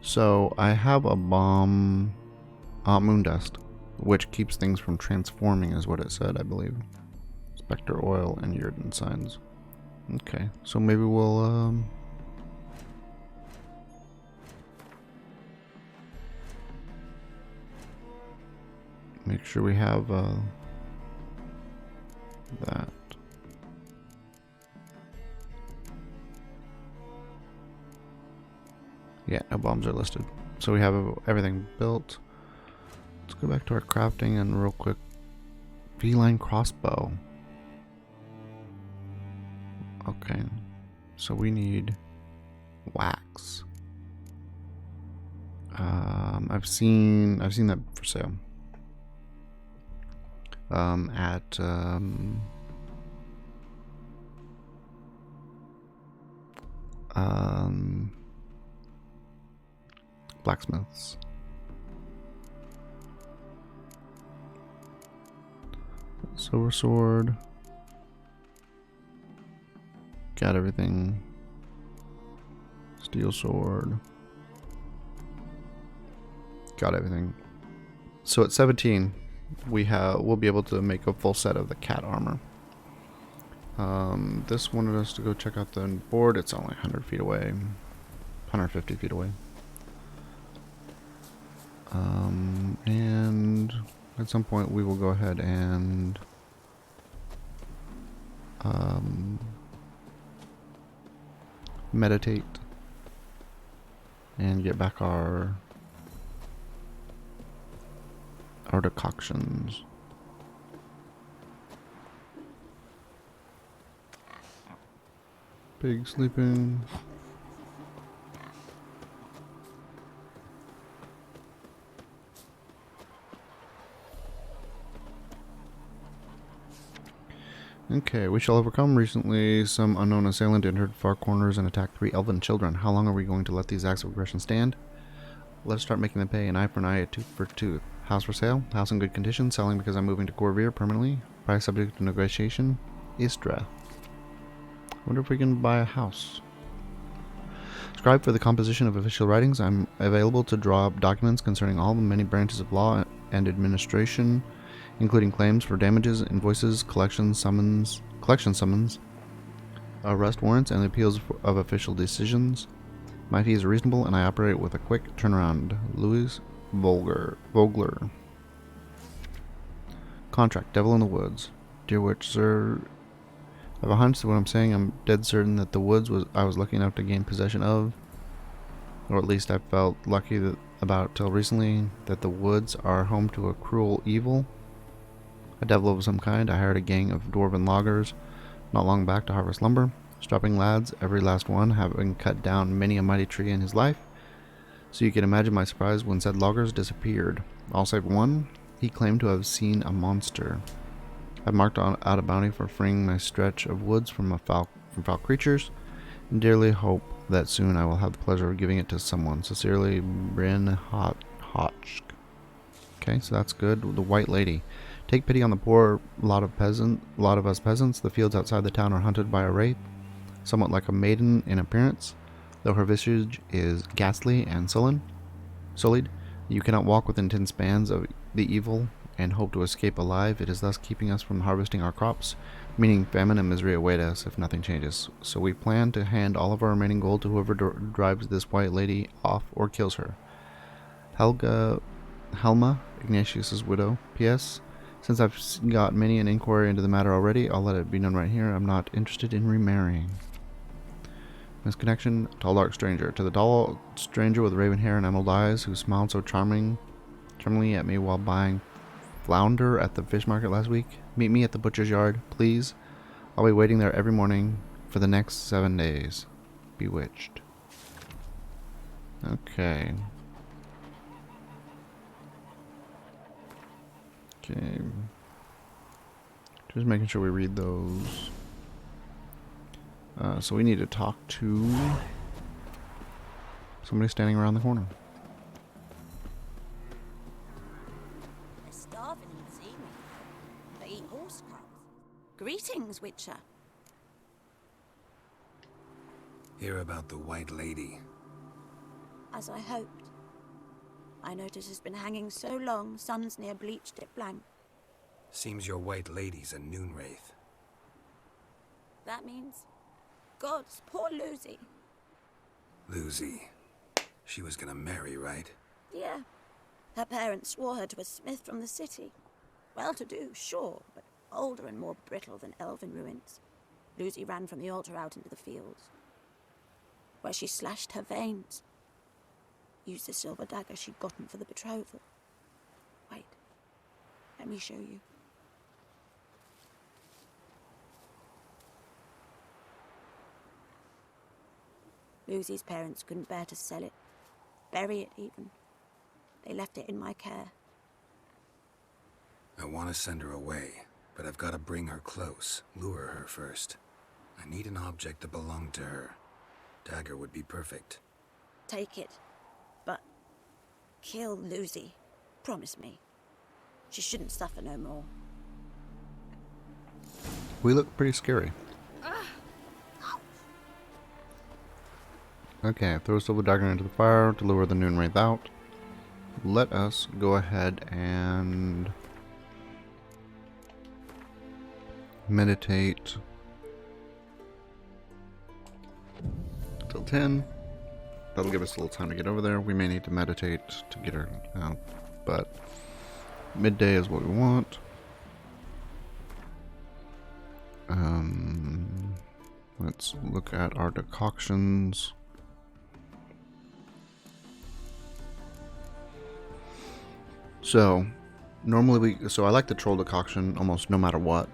Speaker 1: So, I have a bomb, Moondust, which keeps things from transforming, is what it said, I believe. Spectre oil and Yrden signs. Okay, so maybe we'll make sure we have that. Yeah, no bombs are listed. So we have everything built. Let's go back to our crafting and real quick. Feline crossbow. Okay. So we need wax. I've seen that for sale. At blacksmiths. Silver sword. Got everything. Steel sword. Got everything. So at 17, we'll be able to make a full set of the cat armor. This wanted us to go check out the board. It's only 100 feet away, 150 feet away. And at some point we will go ahead and meditate and get back our decoctions. Pig sleeping. Okay, we shall overcome. Recently, some unknown assailant entered far corners and attacked 3 elven children. How long are we going to let these acts of aggression stand? Let's start making them pay an eye for an eye, a tooth for a tooth. House for sale. House in good condition. Selling because I'm moving to Corvair permanently. Price subject to negotiation. Istra. Wonder if we can buy a house. Scribe for the composition of official writings. I'm available to draw up documents concerning all the many branches of law and administration, including claims for damages, invoices, collection summons, arrest warrants, and appeals of official decisions. My fees are reasonable, and I operate with a quick turnaround. Louis Vogler. Contract, Devil in the Woods. Dear Witch, sir, I have a hunch that what I'm saying, I'm dead certain that the woods I was lucky enough to gain possession of, or at least I felt lucky about till recently, that the woods are home to a cruel evil. A devil of some kind. I hired a gang of dwarven loggers not long back to harvest lumber. Strapping lads, every last one, having cut down many a mighty tree in his life. So you can imagine my surprise when said loggers disappeared. All save one. He claimed to have seen a monster. I've marked out a bounty for freeing my stretch of woods from foul creatures, and dearly hope that soon I will have the pleasure of giving it to someone. Sincerely, Bryn Hotchk. Okay, so that's good. The White Lady. Take pity on the poor lot of us peasants. The fields outside the town are hunted by a wraith, somewhat like a maiden in appearance, though her visage is ghastly and sullied. You cannot walk within 10 spans of the evil and hope to escape alive. It is thus keeping us from harvesting our crops, meaning famine and misery await us if nothing changes. So we plan to hand all of our remaining gold to whoever drives this White Lady off or kills her. Helma, Ignatius's widow. P.S. Since I've got many an inquiry into the matter already, I'll let it be known right here. I'm not interested in remarrying. Misconnection. Tall dark stranger. To the tall stranger with raven hair and emerald eyes who smiled so charmingly at me while buying flounder at the fish market last week. Meet me at the butcher's yard, please. I'll be waiting there every morning for the next 7 days. Bewitched. Okay. Okay. Just making sure we read those. So we need to talk to somebody standing around the corner.
Speaker 7: They're starving in the sea. They eat horse cubs. Greetings, Witcher.
Speaker 3: Hear about the White Lady.
Speaker 7: As I hoped. I notice it's been hanging so long, sun's near bleached it blank.
Speaker 3: Seems your White Lady's a noon wraith.
Speaker 7: That means... Gods, poor Lucy.
Speaker 3: Lucy. She was gonna marry, right?
Speaker 7: Yeah. Her parents swore her to a smith from the city. Well-to-do, sure, but older and more brittle than elven ruins. Lucy ran from the altar out into the fields, where she slashed her veins. Used the silver dagger she'd gotten for the betrothal. Wait, let me show you. Lucy's parents couldn't bear to sell it, bury it even. They left it in my care.
Speaker 3: I want to send her away, but I've got to bring her close, lure her first. I need an object that belonged to her. Dagger would be perfect.
Speaker 7: Take it, but kill Lucy. Promise me. She shouldn't suffer no more.
Speaker 1: We look pretty scary. Okay, throw a silver dagger into the fire to lure the Noon Wraith out. Let us go ahead and meditate till 10. That'll give us a little time to get over there. We may need to meditate to get her out, but midday is what we want. Let's look at our decoctions. So, normally I like the troll decoction almost no matter what.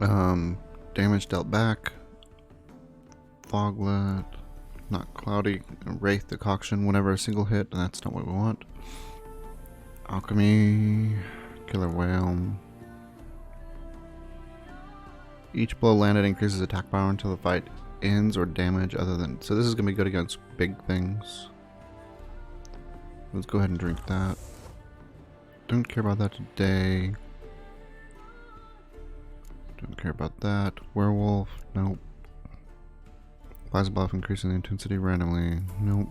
Speaker 1: Damage dealt back. Foglet. Not cloudy. Wraith decoction whenever a single hit, and that's not what we want. Alchemy. Killer whale. Each blow landed increases attack power until the fight ends or damage other than... So this is going to be good against big things. Let's go ahead and drink that. Don't care about that today. Don't care about that. Werewolf. Nope. Applies a buff increasing the intensity randomly. Nope.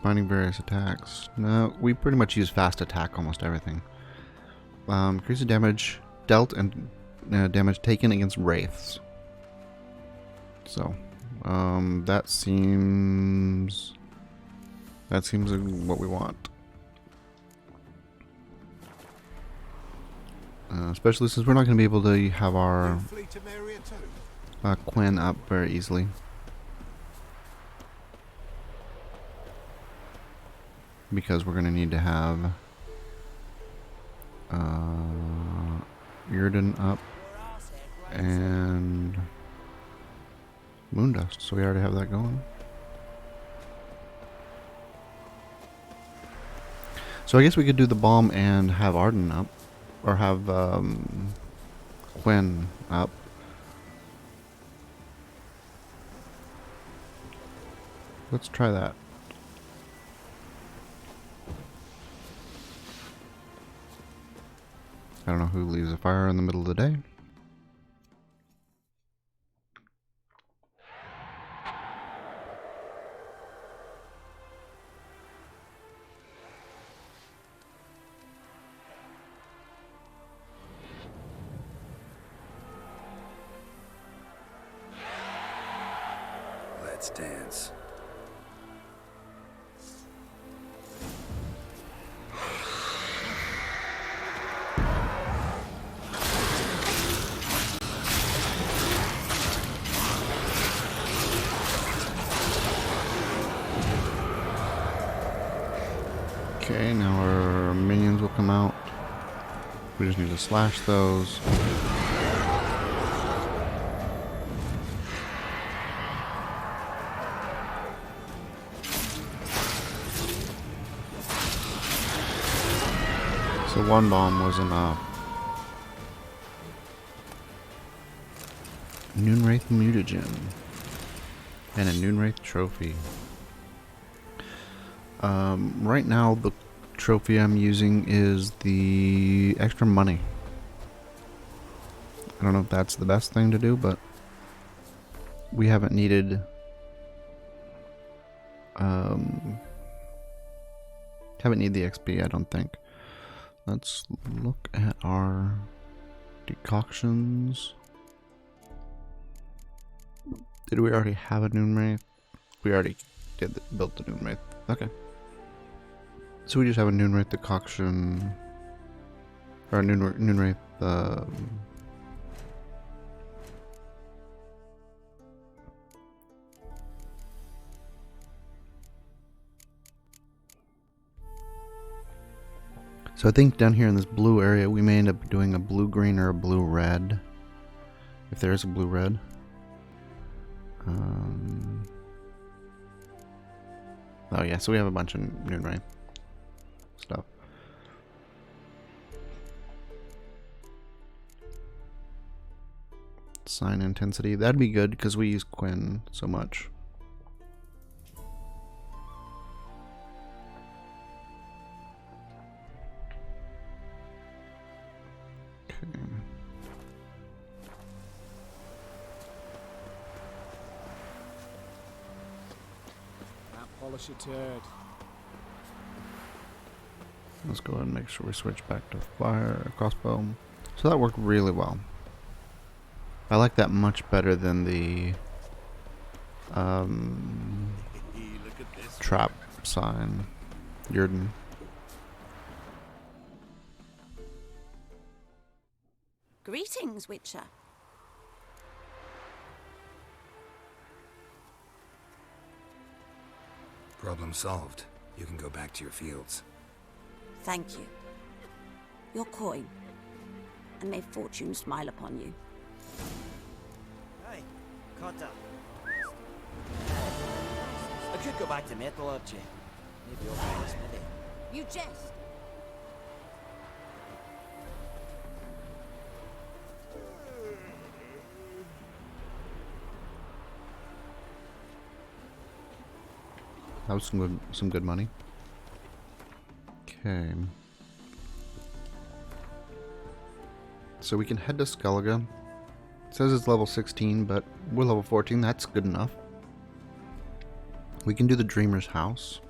Speaker 1: Binding various attacks. No, we pretty much use fast attack almost everything. Increases damage dealt and damage taken against wraiths. So, that seems what we want. Especially since we're not going to be able to have our Quen up very easily. Because we're going to need to have Yrden up and Moondust, so we already have that going. So I guess we could do the bomb and have Arden up, or have Quen up. Let's try that. I don't know who leaves a fire in the middle of the day.
Speaker 3: Let's dance.
Speaker 1: Okay, now our minions will come out. We just need to slash those. So one bomb was enough. Noonwraith mutagen. And a Noonwraith trophy. Right now the trophy I'm using is the extra money. I don't know if that's the best thing to do, but we haven't needed the XP, I don't think. Let's look at our decoctions. Did we already have a Noonwraith? We already built the Noon Wraith. Okay. So we just have a Noon Wraith decoction, or a Noon Wraith. So I think down here in this blue area, we may end up doing a blue-green or a blue-red. If there is a blue-red. Oh yeah, so we have a bunch of Noon Wraith stuff. Sign intensity. That'd be good because we use Quinn so much. Okay.
Speaker 4: Polish a turd.
Speaker 1: Let's go ahead and make sure we switch back to fire crossbow. So that worked really well. I like that much better than the trap sign. Yurden.
Speaker 7: Greetings, Witcher.
Speaker 3: Problem solved. You can go back to your fields.
Speaker 7: Thank you. Your coin. And may fortune smile upon you.
Speaker 8: Hey, Cotta. I could go back to metallurgy. Maybe over the smithy.
Speaker 5: You jest.
Speaker 1: That was some good money. Okay. So we can head to Skellige. It says it's level 16, but we're level 14. That's good enough. We can do the Dreamer's House.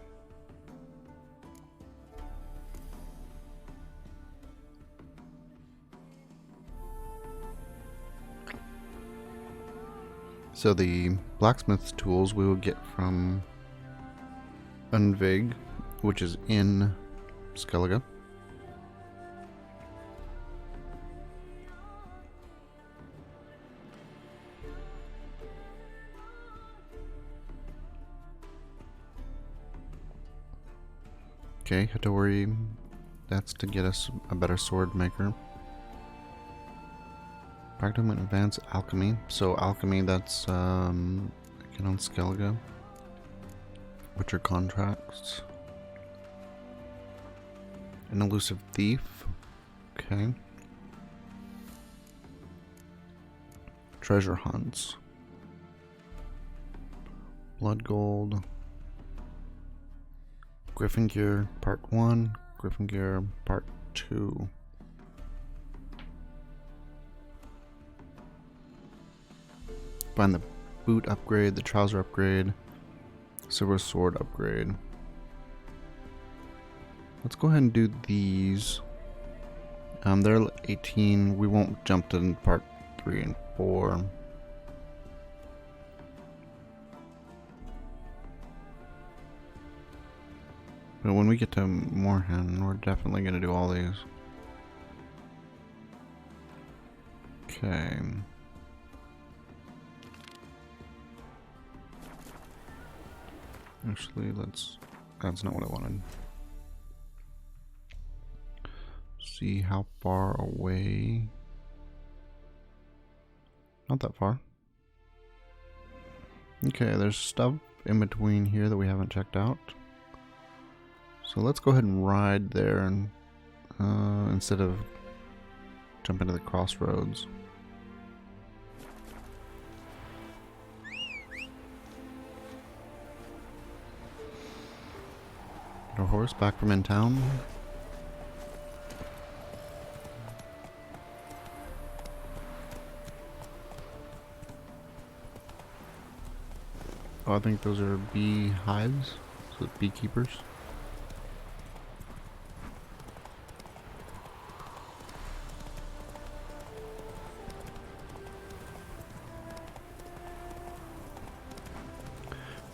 Speaker 1: So the blacksmith's tools we will get from Unvig, which is in Skellige. Okay, Hattori, that's to get us a better sword maker. Practicum and advanced alchemy. So alchemy, that's again on Skellige. Witcher contracts. An elusive thief. Okay. Treasure hunts. Blood gold. Griffin gear part 1. Griffin gear part 2. Find the boot upgrade, the trouser upgrade. Silver sword upgrade. Let's go ahead and do these. They're 18. We won't jump to part 3 and 4. But when we get to Moorhen, we're definitely going to do all these. Okay. Actually, that's not what I wanted. See how far away. Not that far. Okay, there's stuff in between here that we haven't checked out. So let's go ahead and ride there and instead of jump into the crossroads. Our horse back from in town. Oh, I think those are bee hives, so beekeepers.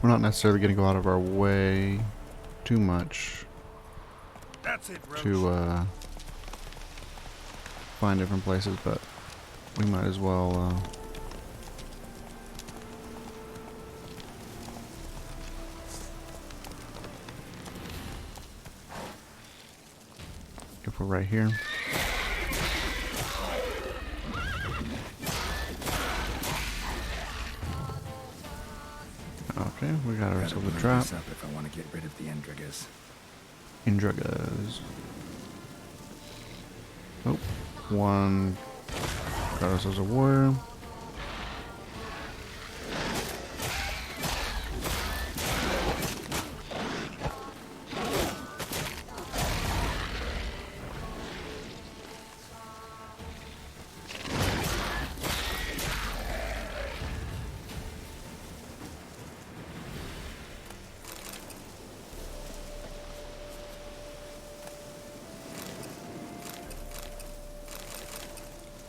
Speaker 1: We're not necessarily going to go out of our way too much
Speaker 3: That's it, Roach.
Speaker 1: to find different places, but we might as well if we're right here. Okay, we got
Speaker 3: Gotta
Speaker 1: ourselves a
Speaker 3: blow
Speaker 1: trap.
Speaker 3: this up if I want to get rid of the Endrigas.
Speaker 1: Indrugas. Oh, one. Got ourselves a warrior.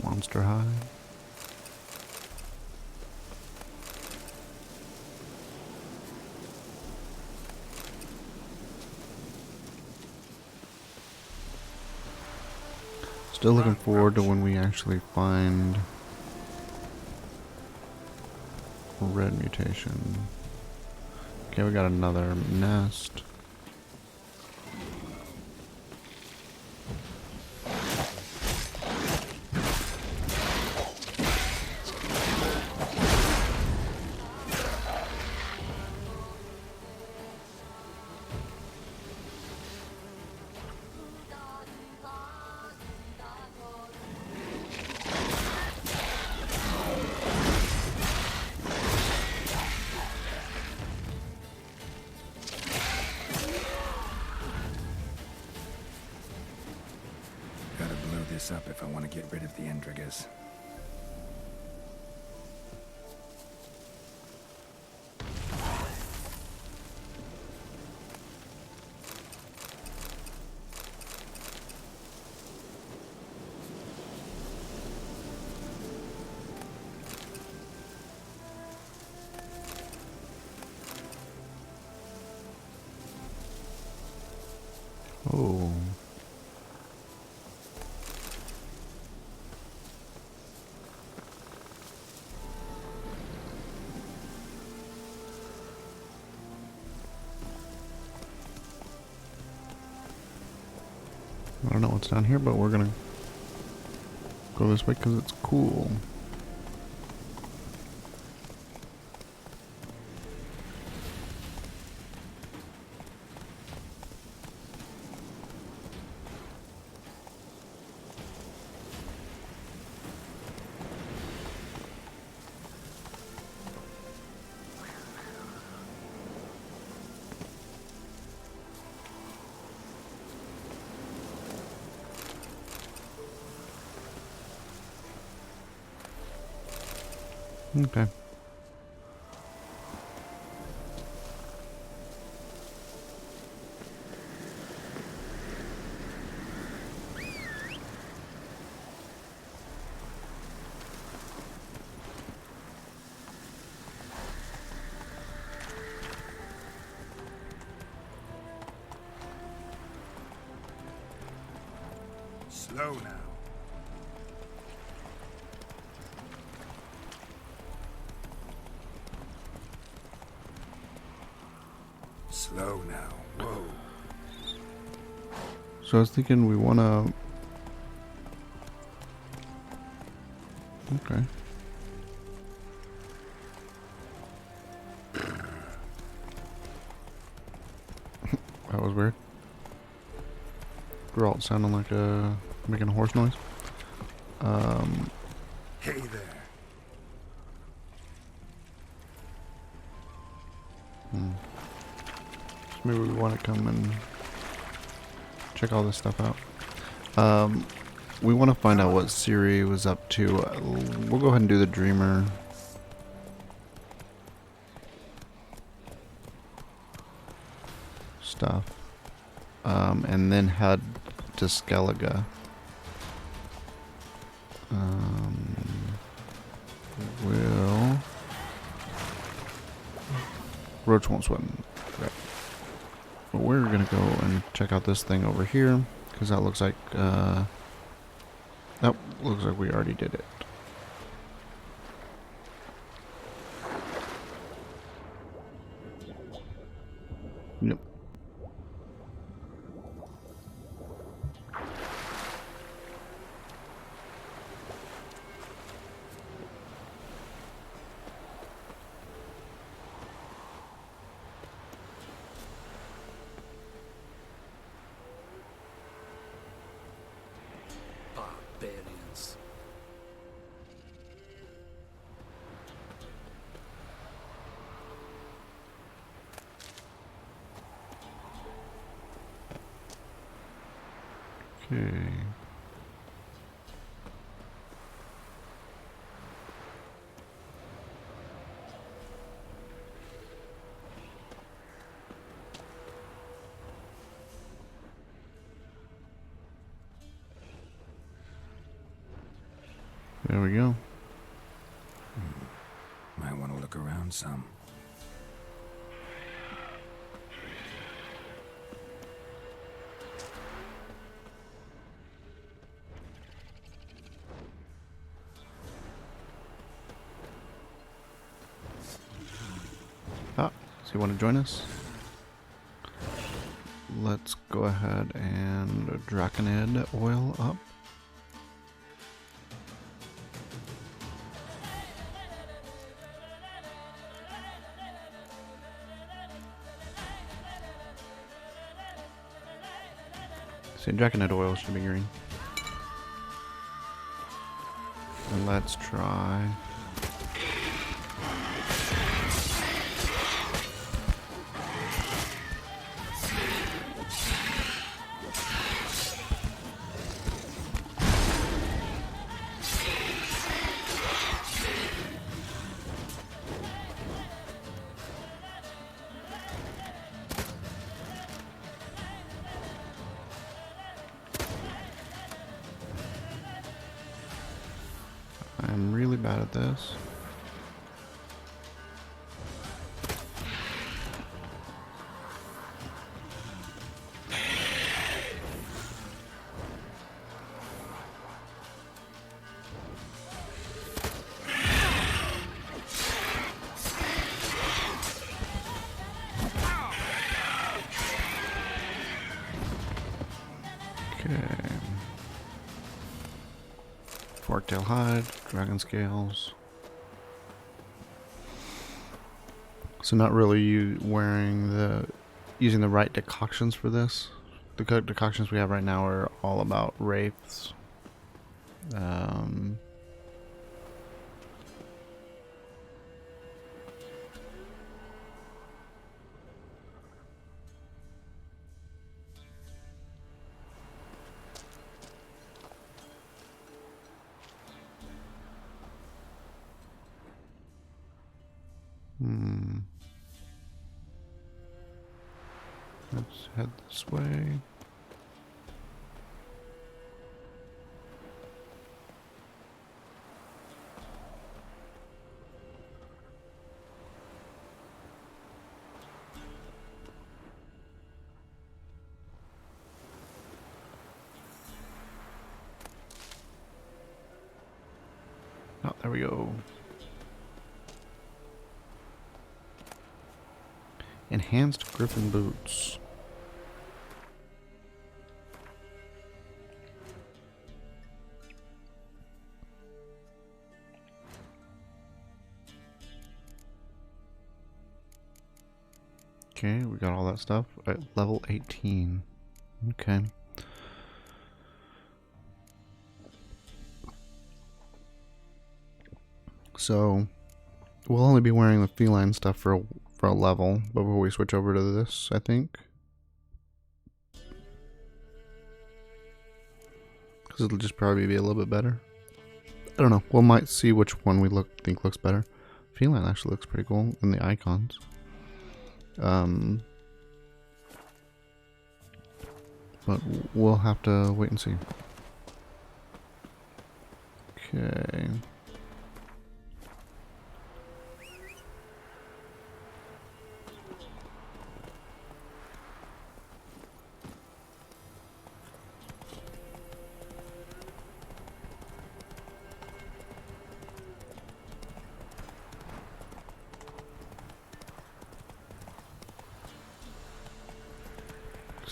Speaker 1: Monster High. Still looking forward to when we actually find red mutation. Okay, we got another nest.
Speaker 3: Gotta blow this up if I want to get rid of the Endrigas.
Speaker 1: Oh. I don't know what's down here, but we're gonna go this way because it's cool. Okay.
Speaker 3: Slow now. Slow now. Whoa.
Speaker 1: So I was thinking we wanna. Okay. That was weird. Geralt sounding like making a horse noise.
Speaker 3: Hey there.
Speaker 1: So maybe we want to come and check all this stuff out. We want to find out what Ciri was up to. We'll go ahead and do the Dreamer. Stuff. And then head to Skellige. We'll Roach won't swim. Right. But we're gonna go and check out this thing over here, because that looks like, nope, looks like we already did it. Yep.
Speaker 2: Barbarians.
Speaker 1: Okay. There we go.
Speaker 3: Might want to look around some.
Speaker 1: Ah, so you want to join us? Let's go ahead and Draconid oil up. See, Draconid oil should be green. And let's try. I'm really bad at this. Okay. Forktail hide, dragon scales. So not really using the right decoctions for this. The decoctions we have right now are all about wraiths. Let's head this way. Oh, there we go. Enhanced Griffin boots. Okay, we got all that stuff at level 18. Okay. So, we'll only be wearing the feline stuff for a level before we switch over to this, I think. Because it'll just probably be a little bit better. I don't know. We might see which one we think looks better. Feline actually looks pretty cool in the icons. But we'll have to wait and see. Okay.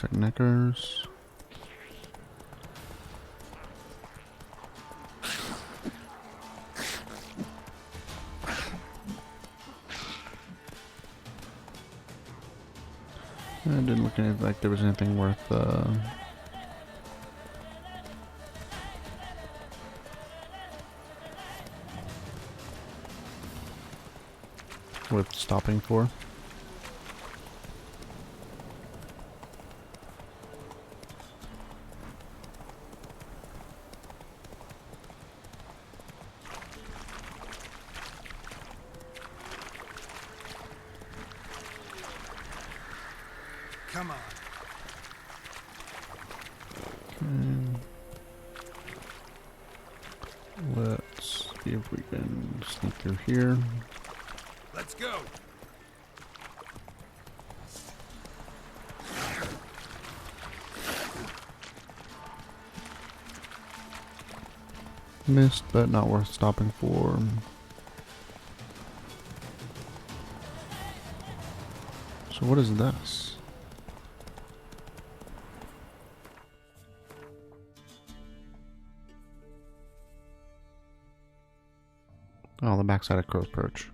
Speaker 1: Looks like knickers. It didn't look like there was anything worth worth stopping for.
Speaker 4: Come on.
Speaker 1: Let's see if we can sneak through here.
Speaker 4: Let's go.
Speaker 1: Missed, but not worth stopping for. So what is this? Oh, the backside of Crow's Perch.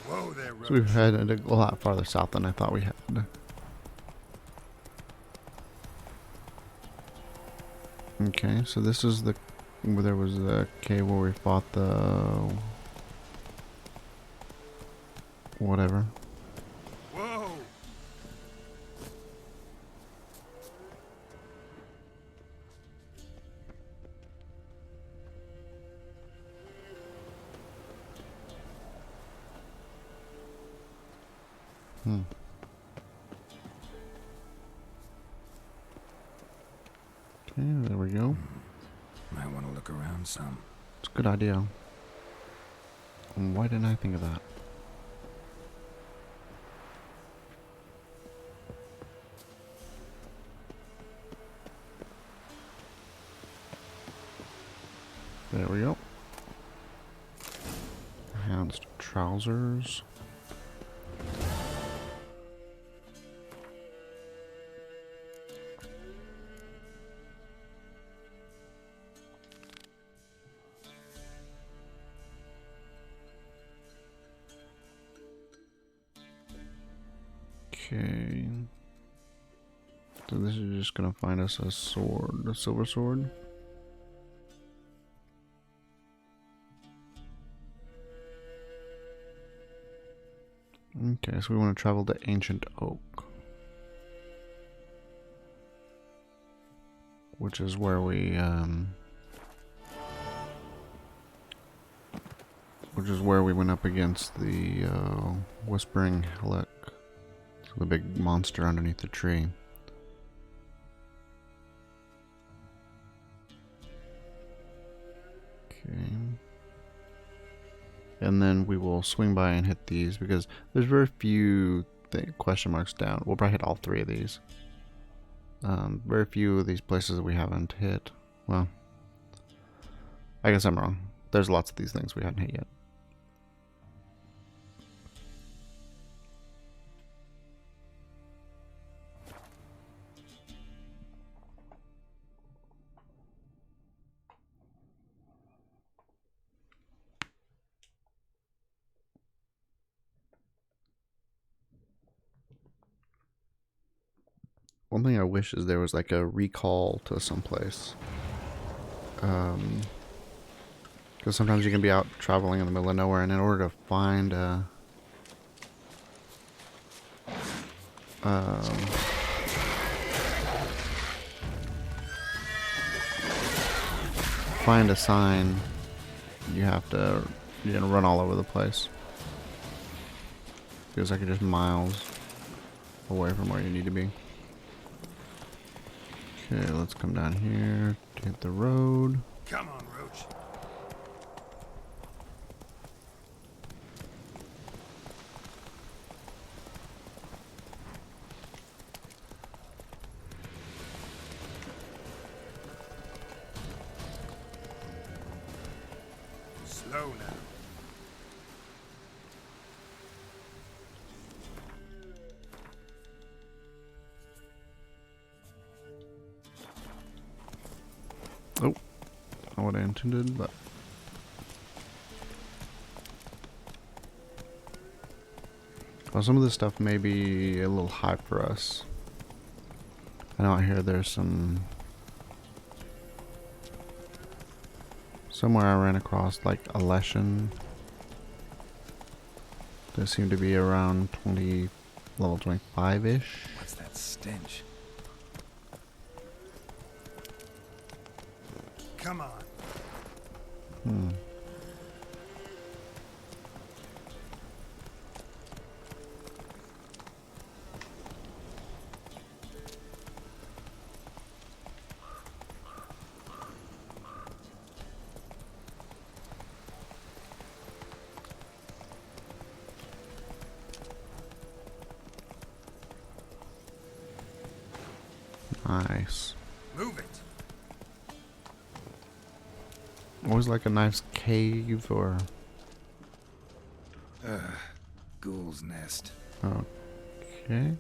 Speaker 4: Whoa there,
Speaker 1: So we've headed a lot farther south than I thought we had. Okay, so this is the where there was the cave where we fought the whatever.
Speaker 4: Whoa.
Speaker 1: Okay, there we go.
Speaker 3: Might want to look around some.
Speaker 1: It's a good idea. And why didn't I think of that? There we go. Enhanced trousers. Okay. So this is just gonna find us a sword, a silver sword. Okay, so we want to travel to Ancient Oak, which is where we went up against the Whispering Hillock, so the big monster underneath the tree. Okay. And then we will swing by and hit these because there's very few question marks down. We'll probably hit all three of these. Very few of these places that we haven't hit. Well, I guess I'm wrong. There's lots of these things we haven't hit yet. One thing I wish is there was like a recall to someplace. Because sometimes you can be out traveling in the middle of nowhere, and in order to find find a sign, you have to run all over the place. Feels like you're just miles away from where you need to be. Okay, let's come down here to hit the road.
Speaker 4: Come on, Roach. Slow now.
Speaker 1: not what I intended, but... Well, some of this stuff may be a little high for us. I know out here there's some... Somewhere I ran across like a lesson. They seem to be around level 25-ish.
Speaker 3: What's that stench? Come on.
Speaker 1: Hmm. Nice.
Speaker 3: Move it.
Speaker 1: Always like a nice cave or...
Speaker 3: Ghoul's nest.
Speaker 1: Okay.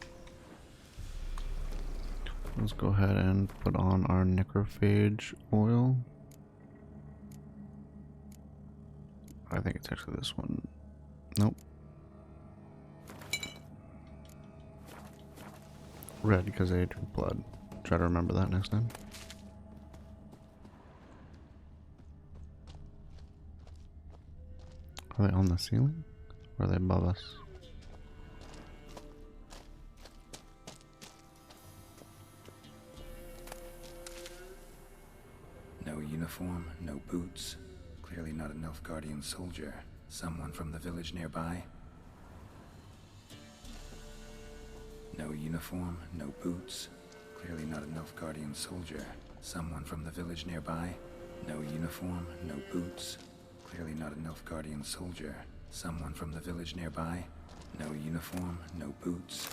Speaker 1: Let's go ahead and put on our necrophage oil. I think it's actually this one. Nope. Red because I drink blood. Try to remember that next time. Are they on the ceiling? Or are they above us?
Speaker 3: No uniform, no boots. Clearly not a Nilfgaardian soldier. Someone from the village nearby. No uniform, no boots. Clearly not a Nilfgaardian soldier. Someone from the village nearby. No uniform, no boots. Clearly not a Nilfgaardian soldier. Someone from the village nearby. No uniform, no boots.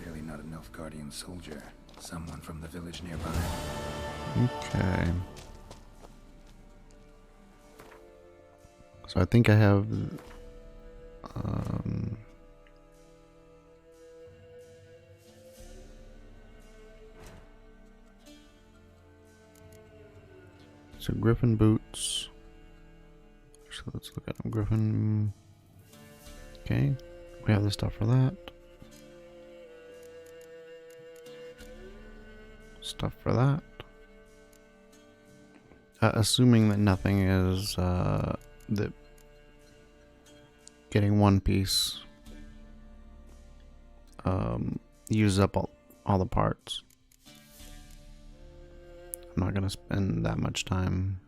Speaker 3: Clearly not a Nilfgaardian soldier. Someone from the village nearby.
Speaker 1: Okay. So I think I have... So Griffin boots. So let's look at them. Griffin. Okay. We have the stuff for that. Stuff for that. Assuming that nothing is that getting one piece uses up all the parts. I'm not gonna spend that much time.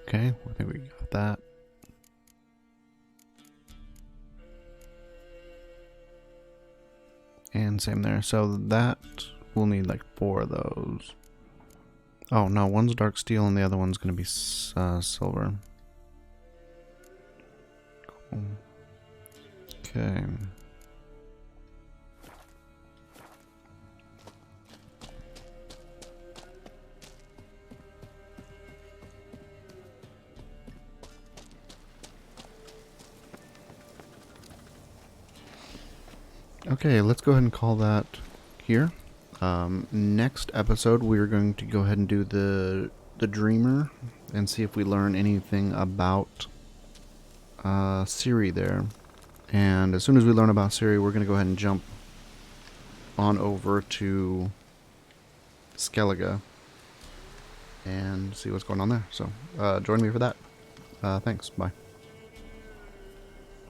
Speaker 1: Okay, I think we got that. And same there. So that we'll need like 4 of those. Oh no, one's dark steel and the other one's gonna be silver. Cool. Okay. Okay, let's go ahead and call that here. Next episode, we're going to go ahead and do the Dreamer and see if we learn anything about Ciri there. And as soon as we learn about Ciri, we're going to go ahead and jump on over to Skellige and see what's going on there. So join me for that. Thanks. Bye.